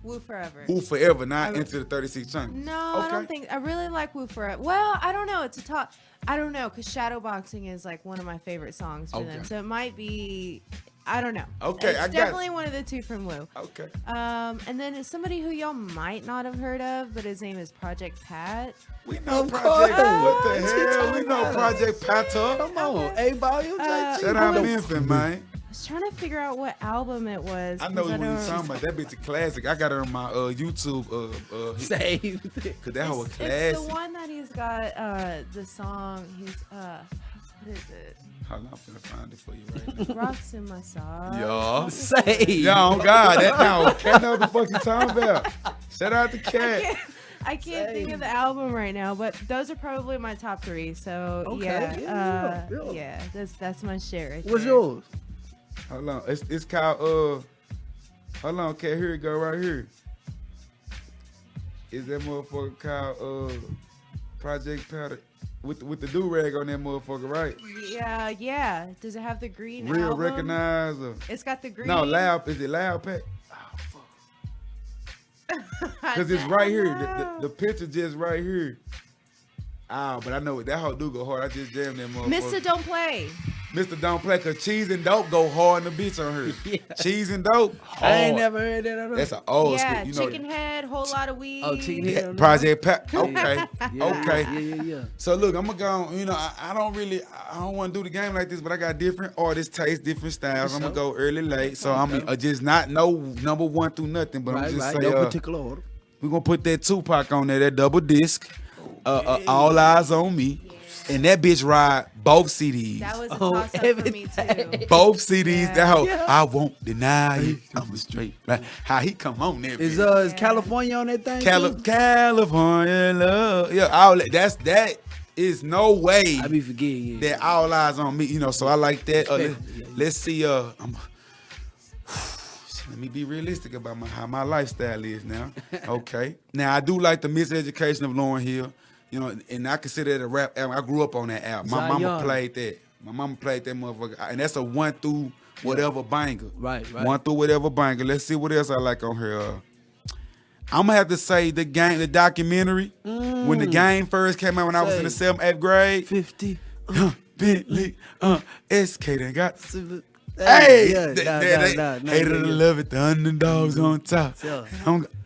Woo Forever. Woo Forever, not Into the 36 Chambers. No, I don't think. I really like Woo Forever. Well, I don't know. It's a top. I don't know, because Shadowboxing is like one of my favorite songs for them. So it might be I don't know. Okay, it's I got definitely one of the two from Woo. Okay. And then it's somebody who y'all might not have heard of, but his name is Project Pat. We know Of Project. course. What the What you hell? talking We know about? Project Pato. Come on, Okay. A volume. Shout out Memphis, man. I was trying to figure out what album it was. I know 'cause what you're don't- talking about. That bitch a classic. I got it on my YouTube. Save. Cause that whole It's classic. the one that he's got the song. He's what is it? Hold on, I'm finna find it for you right now. Rocks in my socks. Y'all. Save. Yo, oh God, that now can't know the fucking time about. Shout out to Cat. I can't think of the album right now, but those are probably my top three. So Okay, yeah, that's my share. Right What's there. yours? Hold on, it's called hold on, Cat. Here it go right here. Is that motherfucker called Project Powder with the do rag on that motherfucker, right? Yeah. Does it have the green Real album? recognize It's got the green. No, loud. Is it loud, Pat? Cause it's right here. The picture just right here. But I know that whole do go hard. I just jammed that motherfucker. Mr. Don't Play. Mr. Don't Play, cause Cheese and Dope go hard in the beats on her. Yeah. Cheese and Dope, hard. I ain't never heard that at all. That's an old Yeah, school. You know, Chicken Head, Whole Lot of Weed. Oh, Chicken Head. that Project Pat. Okay, Yeah, okay. Yeah. So look, I'm gonna go on, I don't want to do the game like this, but I got different artists, taste, different styles. I'm gonna go early, late. So I'm just not no number one through nothing, but I'm just Right. saying No particular order. we're gonna put that Tupac on there, that double disc. All Eyes on Me. And that bitch ride both CDs. That was a Oh, toss up for me too. Both CDs. Yeah. That whole Yeah. I won't deny you. I'm a straight. Like, how he come on there? Is bitch. is California on that thing? too? California love. Yeah, all that is no way I be forgetting. Yeah. that All Eyes on Me. So I like that. Yeah. Let's see. Let me be realistic about how my lifestyle is now. Okay. Now I do like the Miseducation of Lauryn Hill. And I consider it a rap album. I grew up on that album. My mama Zion. played that. My mama played that motherfucker. And that's a one through whatever banger. Right. One through whatever banger. Let's see what else I like on here. I'm gonna have to say the documentary. When the game first came out when I was in the 7th, 8th grade. 50. Bentley, SK done got. Hey, Hey, hated to love it. The underdogs on top. Yeah.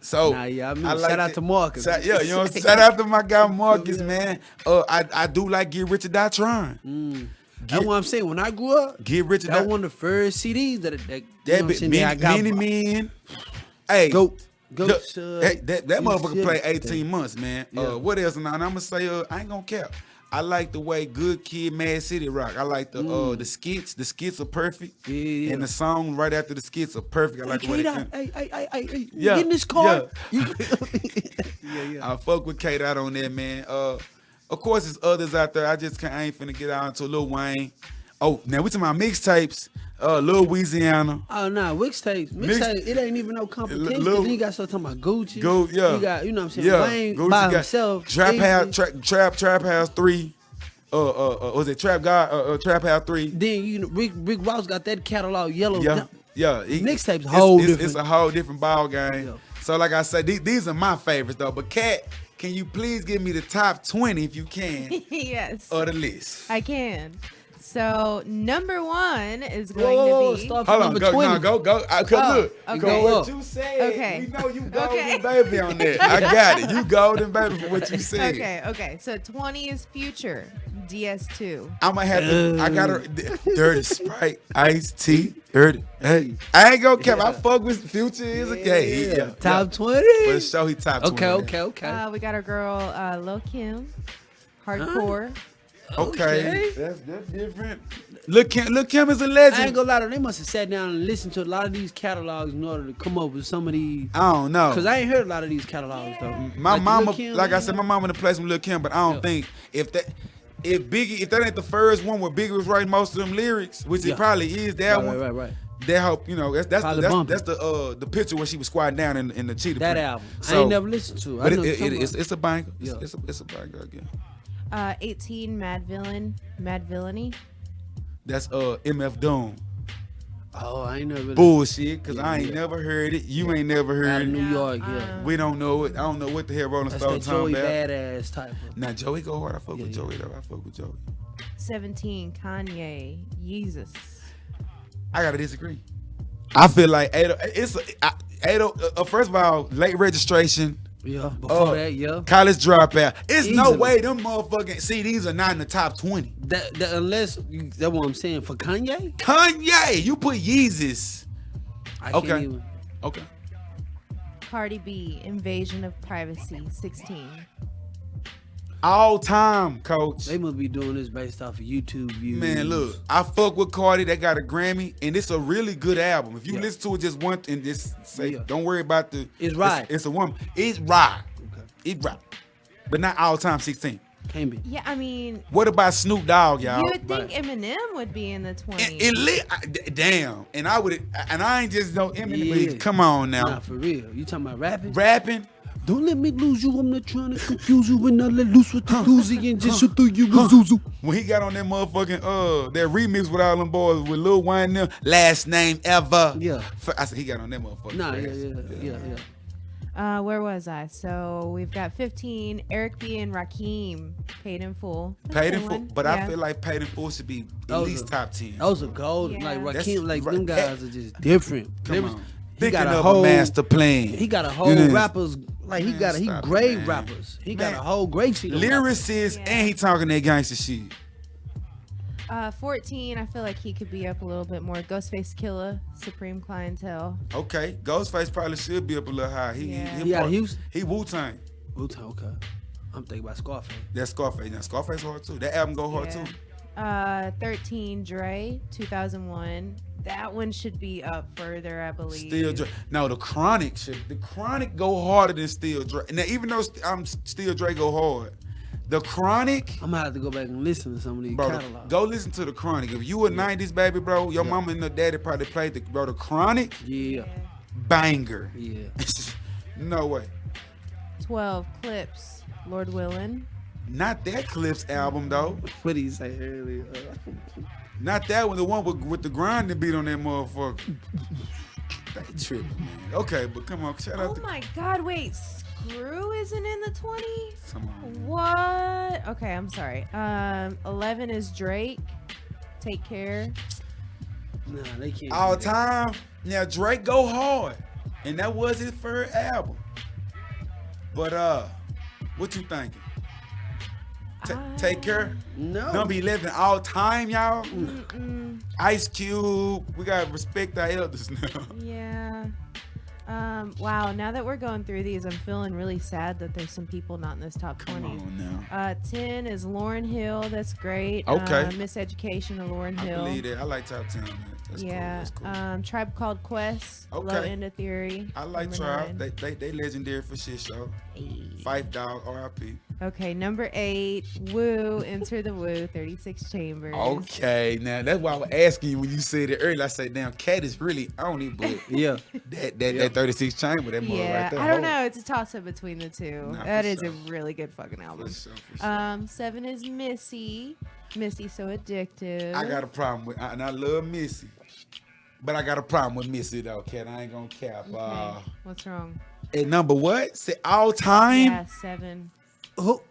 So Nah, yeah, I mean, like shout out it. to Marcus. Shout out to my guy Marcus, man. I do like Get Rich or Die Trying. That's what I'm saying. When I grew up, Get Rich or that Die. one of the first CDs that you know That what I'm saying, that I got. Many Men. Hey, Go. Hey, that motherfucker shit. played 18 months, man. Yeah. What else? And I'm gonna say, I ain't gonna cap. I like the way Good Kid, Mad City rock. I like the skits. The skits are perfect. Yeah. And the song right after the skits are perfect. I like the way they come. Hey, Yeah, get in this car. yeah. Yeah. I fuck with Kate out on that, man. Of course, there's others out there. I ain't finna get out into Lil Wayne. Oh, now we talking about mixtapes. Lil Louisiana. Oh no, mixtape. It ain't even no competition. Lil- Then you got stuff talking about Gucci. Yeah. You got, you know what I'm saying, Yeah. Wayne Gucci by got himself. Trap easily. House, Trap House 3. Was it Trap God? Trap House 3. Then Rick Ross got that catalog yellow. Yeah. Mixtape's whole It's different. a whole different ball game. Yeah. So like I said, these are my favorites though. But Kat, can you please give me the top 20 if you can Yes, of the list? I can. So number one is going Whoa, to be. start Hold from on, number 20. go. Look, okay. go what you said. Okay. We know you golden Okay. baby on that. I got it. You golden baby for what you said. Okay. So 20 is Future, DS2. I'm gonna have to. I got Dirty Sprite, Iced Tea, Dirty. Hey, I ain't gonna cap. I fuck with Future is a gay. Yeah. Top 20. For sure, he top 20. Okay. We got our girl Lil Kim, Hardcore. Okay. That's different. Look, Kim is a legend. I ain't gonna lie to them. They must have sat down and listened to a lot of these catalogs in order to come up with some of these. I don't know. Cause I ain't heard a lot of these catalogs though. My Like mama, Lil' Kim, like I said, my mama done played some Lil Kim, but I don't think if that ain't the first one where Biggie was writing most of them lyrics, which it probably is that one. Right. That help, that's Probably the picture where she was squatting down in the cheetah That print. album. I So, ain't never listened to. But I know what you're talking it's a banger. Yeah. It's a banger again. 18 Mad Villainy. That's MF Doom. about. Oh, I ain't never. Bullshit, cause Yeah, I ain't yeah. never heard it. You ain't never Out heard of it. New York, yeah. We don't know it. I don't know what the hell Rolling That's Stone that talking Joey about. badass type of. Now Joey go hard. I fuck with Yeah. Joey though. I fuck with Joey. 17 Kanye, Yeezus. I gotta disagree. I feel like first of all, late registration. Yeah, before that, yeah. College dropout. It's no Easily. way them motherfucking CDs are not in the top 20. That unless that's what I'm saying for Kanye. Kanye, you put Yeezus. I Okay. can't even. Okay. Cardi B, Invasion of Privacy, 16. All time, coach. They must be doing this based off of YouTube views. Man, look, I fuck with Cardi. That got a Grammy, and it's a really good album. If you Yeah. listen to it just once and just say, Yeah. don't worry about the. It's right. It's a woman. It's right. Okay. It's right. But not all time 16. Can't be. Yeah, I mean, What about Snoop Dogg, y'all? you would think Eminem would be in the 20s. Damn. And I ain't just no Eminem. Yeah. Come on now. Nah, for real. You talking about rapping? Rapping. Don't let me lose you. I'm not trying to confuse you. When I let loose with the doozy and just shoot through you with Zuzu. When he got on that motherfucking that remix with all them boys with Lil Wayne and them, last name ever. Yeah. I said he got on that motherfucker. Nah, fast. yeah. Where was I? So we've got 15. Eric B and Rakim, Paid in Full. That's a Paid good in full, one. but Yeah. I feel like Paid in Full should be at Those least are- top 10. Those are gold. Yeah. Like That's Rakim, like right. them guys are just different. Come on. He Thinking got a of whole a master plan. He got a whole You know, rappers. Like he Man, he stop it, grade man. rappers. He Man. got a whole grade sheet. of rappers. lyricist, Yeah. and he talking that gangster shit. 14, I feel like he could be up a little bit more. Ghostface Killer, Supreme Clientele. Okay, Ghostface probably should be up a little high. Yeah. He out of Houston? He Wu-Tang. Wu-Tang, okay. I'm thinking about Scarface. That's Scarface. Now Scarface hard too. That album go hard too. 13, Dre, 2001. That one should be up further, I believe. Still Dre. No, the Chronic go harder than Still Dre. Now even though Still Dre go hard, the Chronic, I'm gonna have to go back and listen to some of these bro, catalogs. go listen to the Chronic. If you a 90s baby, bro, your mama and your daddy probably played the Chronic Yeah, banger. yeah. No way. 12, Clips, Lord Willin. Not that Clips album though. What did he say earlier? Not that one. The one with the grinding beat on that motherfucker. They tripping, man. Okay, but come on, shout out Oh to. my God, wait, Screw isn't in the 20s? Come on. What? Okay, I'm sorry. 11 is Drake, Take Care. Nah, they can't. All do that. time. Now Drake go hard, and that was his first album. But what you thinking? Take Care. No. Number 11 all time, y'all. Mm-mm. Ice Cube. We gotta respect our elders now. Yeah. Wow, now that we're going through these, I'm feeling really sad that there's some people not in this top 20. Come on now. 10 is Lauryn Hill. That's great. Okay. Miseducation of Lauryn I Hill. believe that. I like top 10 on that. That's Yeah. cool. That's cool. Tribe Called Quest. Low Okay. End of Theory. I like number Tribe. 9. They legendary for shit show. Fife Dog, R.I.P. Okay, number 8, Woo, Enter the Woo, 36 Chambers. Okay, now that's why I was asking you when you said it earlier. I said, damn, Cat is really on it, but Yeah. that 36 chamber, that mother Yeah, right there. I don't hold. know. It's a toss up between the two. Nah, That for is sure. a really good fucking album. For sure. 7 is Missy. Missy So Addictive. I got a problem with, and I love Missy, but I got a problem with Missy though, Cat. I ain't gonna cap. Okay. What's wrong? At number what? Say all time. Yeah, 7. Who?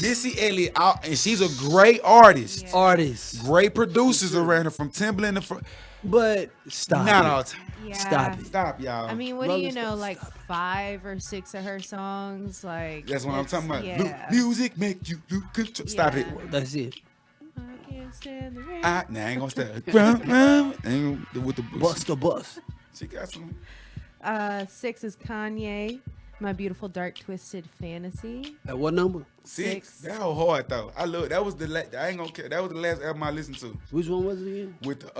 Missy Elliott, and she's a great artist. Yeah. Artists. Great producers around her from Timbaland to But stop. not it. all time. Yeah. Stop it. Stop, y'all. I mean, what do you Rolling know? Stones, Like 5 or 6 of her songs. Like that's what I'm talking about. Yeah. Music make you control. Stop Yeah. it. That's it. I can't stand the rain. Nah, I ain't gonna stop. Ain't gonna- with the Bust the bus. She got some. 6 is Kanye. My Beautiful Dark Twisted Fantasy. At what number? 6. 6. That whole hard though. I love that was I ain't gonna care. That was the last album I listened to. Which one was it again? With the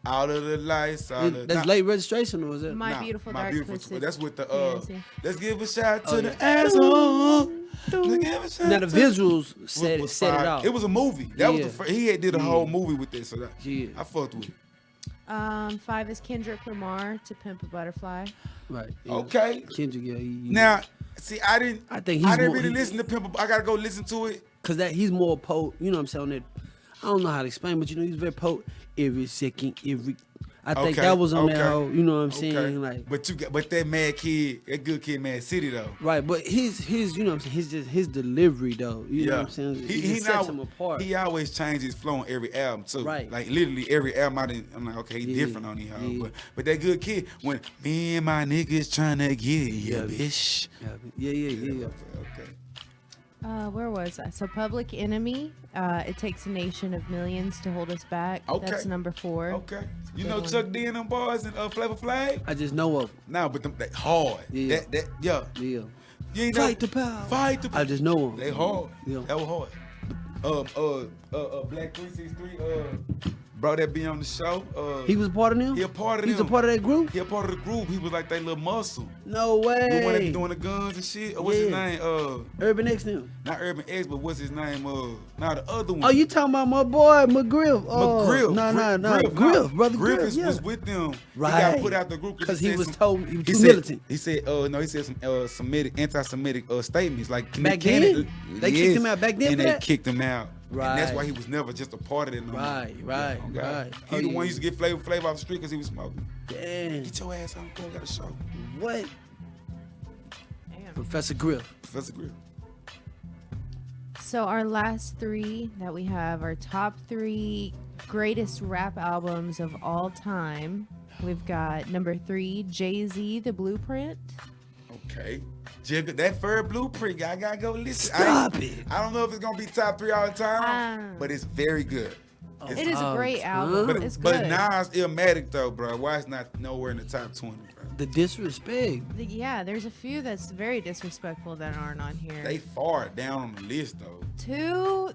Out of the Lights. That's late registration or was that? My Beautiful Dark Twisted That's with the Fantasy. Let's give a shout to Oh, the yeah. asshole. Let's give a shout Now the to- visuals was set it fire. off. It was a movie. That was Yeah. the first, he had did a whole movie with this. So that, Yeah. I fucked with it. 5 is Kendrick Lamar, To Pimp a Butterfly. Right. yeah. Okay. Kendrick, yeah. Now, see, I didn't I think he's I didn't more- really he- listen to Pimp. I gotta go listen to it. Cause that he's more potent. You know what I'm saying? That I don't know how to explain, but you know he's very potent. Every second, every I think Okay, that was on that okay, whole, you know what I'm okay. saying? Like, But that Mad Kid, that Good Kid, Mad City though. right, but his, you know what I'm saying? His delivery though, you know what I'm saying? He just sets him apart. He always changes his flow on every album too. Right. Like literally every album, I'm like, okay, he different on these hoes. Yeah. But that Good Kid, when me and my niggas trying to get ya, bitch. Yeah. Okay. Where was I? So Public Enemy. It takes a nation of millions to hold us back. Okay. That's number 4. Okay. It's a You good know one. Chuck D and them boys and Flavor Flav? I just know of him. Nah, but them, they hard. Yeah. Yeah. Yeah. You ain't know- Fight the power. Fight the power. I just know him. They hard. Yeah. That was hard. Black 363, bro, that be on the show. He was a part of them? He a part of He's them. a part of that group? He a part of the group. He was like that little muscle. No way. The one that be doing the guns and shit. Or what's his Yeah. name? Urban X them. Not Urban X, but what's his name? Nah, the other one. Oh, you talking about my boy McGriff? McGriff. No. Griff, brother Griff Griff. Yeah. was with them. Right. He got put out the group Because he said was some- told he was too said, militant. He said, he said some Semitic, anti-Semitic statements. Like Back then? They kicked him out back then and for they that? kicked him out. Right. And that's why he was never just a part of it. No more. Right. Yeah, He Oh, the yeah. one used to get flavor off the street because he was smoking. Damn. Get your ass on, go, got a show. What? Damn. Professor Griff. Professor Grill. So our last 3 that we have are top 3 greatest rap albums of all time. We've got number 3, Jay-Z, The Blueprint. Okay. Jigga, that third blueprint, I gotta go listen. Stop it. I don't know if it's gonna be top 3 all the time, but it's very good. It is a great album. But, It's but good. Nas Illmatic though, bro. Why it's not nowhere in the top 20, bro? The disrespect. Yeah, there's a few that's very disrespectful that aren't on here. They far down on the list though. 2,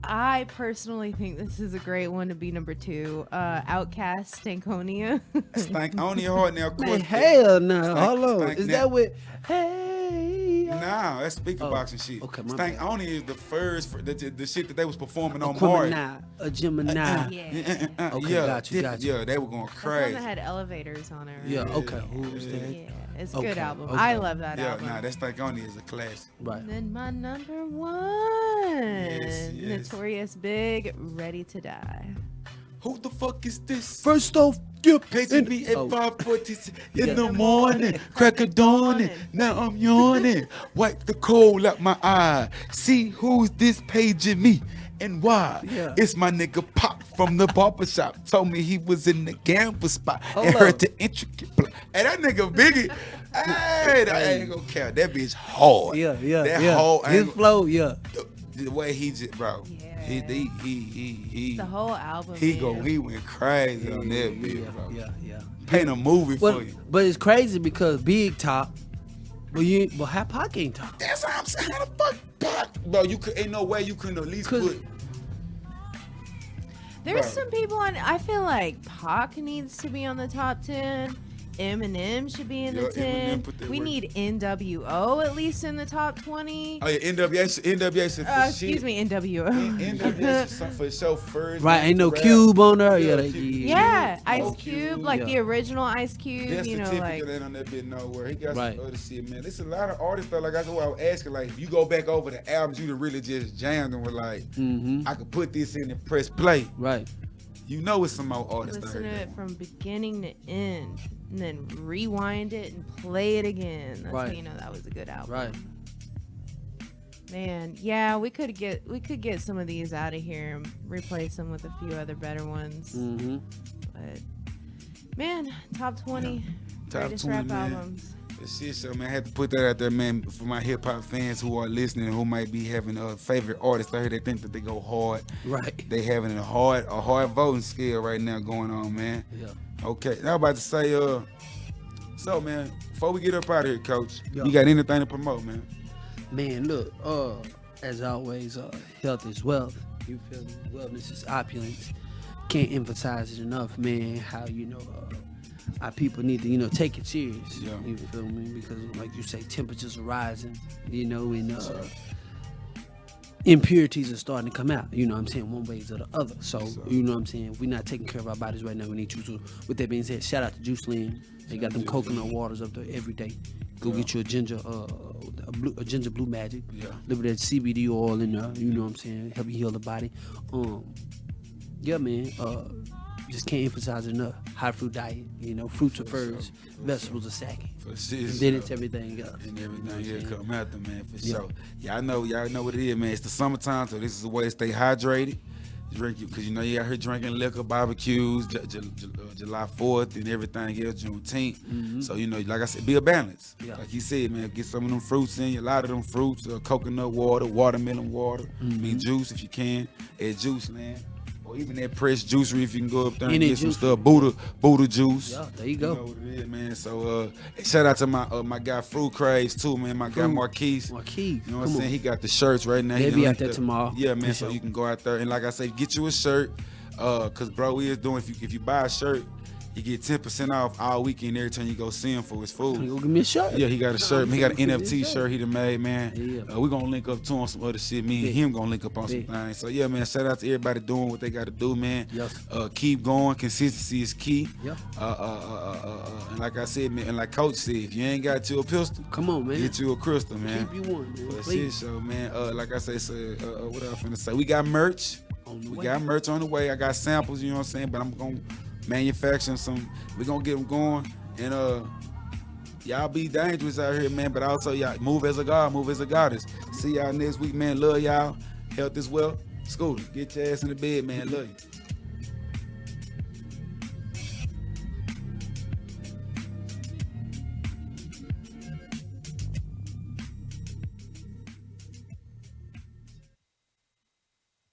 I personally think this is a great one to be number 2. Outkast, Stankonia. Stank only hard now, of Man, course. hell no. Stank- Hold on. Stank Is now. that with hey? Nah, that's speaker Oh, boxing shit. okay, my Stank bad. only is the first the shit that they was performing on Gemini. Mars. A Gemini. Yeah. Okay, yeah, got you. Yeah, they were going That's the one crazy. that had elevators on it. Right? Yeah, okay. Who's that? Yeah, it's a Okay, good album. okay. I love that Yeah, album. nah, that Stank only is a classic. Right. And then my number 1, Yes. Notorious Big, Ready to Die. Who the fuck is this? First off, yeah, Paging me at oh. 5:40 in Yeah. the morning, crack of dawning. Now I'm yawning. Wipe the coal out my eye. See who's this paging me and why? Yeah. It's my nigga Pop from the barbershop. Told me he was in the gamble spot Hold and up. heard the intricate play. Hey, that nigga Biggie. Hey, that ain't gonna count. That bitch hard. Yeah. That whole His flow, yeah. the way he just, bro. Yeah. He The whole album. he man. he went crazy on that bitch, bro. Yeah. Paint a movie But, for you. but it's crazy because Big top, but how Pac ain't top? That's what I'm saying. How the fuck, Pac? Bro, you could ain't no way you couldn't at least 'Cause- put. There's Bro. some people on. I feel like Pac needs to be on the top 10. Eminem should be in Yeah, the Eminem 10. put that We work. need NWO at least in the top 20. Oh yeah, NWA should for Excuse shit. me, NWO. NWA should for show first. Right, ain't no rap. Cube on there. Yeah, Yeah, they, Cube. Yeah, No Ice Cube. Cube, like Yeah. the original Ice Cube. That You know, certificate like ain't on that bit nowhere. He got Right. some other shit, man. There's a lot of artists though. Like that's what I was asking. Like if you go back over the albums, you done really just jammed and were like, I could put this in and press play. right. You know it's some more artists out listen to here. it from beginning to end, and then rewind it and play it again. That's Right. how you know that was a good album. Right. Man, yeah, we could get some of these out of here and replace them with a few other better ones. Mm-hmm. But man, top 20 Top greatest 20, rap man. albums. Shit, so man, I had to put that out there, man, for my hip hop fans who are listening, who might be having a favorite artist out here. They think that they go hard. Right. They having a hard voting scale right now going on, man. Yeah. Okay, now I'm about to say, so man, before we get up out of here, Coach, Yeah. you got anything to promote, man? Man, look, as always, health is wealth. You feel me? Wellness is opulence. Can't emphasize it enough, man, how, our people need to, take it serious. Yeah. You feel me? Because, like you say, temperatures are rising, and impurities are starting to come out, one way or the other. So, if we're not taking care of our bodies right now, we need to. With that being said, shout out to Juice Land. They got them coconut waters up there every day. Go get you a ginger, a ginger blue magic. Yeah. Little bit of CBD oil in there, help you heal the body. Yeah, man, just can't emphasize it enough. high fruit diet. You know, fruits are first, vegetables are second. For shit. And then it's everything else. And everything here come after, man, for Yeah. sure. Y'all know what it is, man. It's the summertime, so this is a way to stay hydrated. Drink you, cause you know you out here drinking liquor, barbecues, July 4th and everything else, Juneteenth. So you know, like I said, be a balance. Yeah. Like you said, man, get some of them fruits in you. A lot of them fruits, coconut water, watermelon water. I mean juice if you can. At Juice Land. Or even that pressed juicery if you can go up there and Any get some juice. stuff. Buddha juice. Yeah, there you go. You know what it is, man. So shout out to my guy Fruit Craves too, man. My guy Marquise. Marquise. You know what I'm saying? He got the shirts right now. They'll He be done out there linked up. tomorrow. Yeah, man. For So sure. you can go out there and like I say, get you a shirt. Cause bro, we is doing if you buy a shirt, you get 10% off all weekend every time you go see him for his food. Go give me a shirt. Yeah, he got a shirt. He got an Give me a NFT shirt he done made, man. Yeah. We gonna link up to on some other shit. Me and him gonna link up on some things. So yeah, man. Shout out to everybody doing what they got to do, man. Yes. Keep going. Consistency is key. Yeah. And like I said, man, and like Coach said, if you ain't got you a pistol, Come on, man. get you a crystal, man. Keep you one, man. For shit Please. show, man. Like I say, so, what else finna say? We got merch. On the We way. got merch on the way. I got samples, you know what I'm saying? But I'm gonna manufacture some. We gonna get them going. And y'all be dangerous out here, man. But also y'all move as a god, move as a goddess. See y'all next week, man. Love y'all. Health is wealth. Scooter, get your ass in the bed, man. Love you.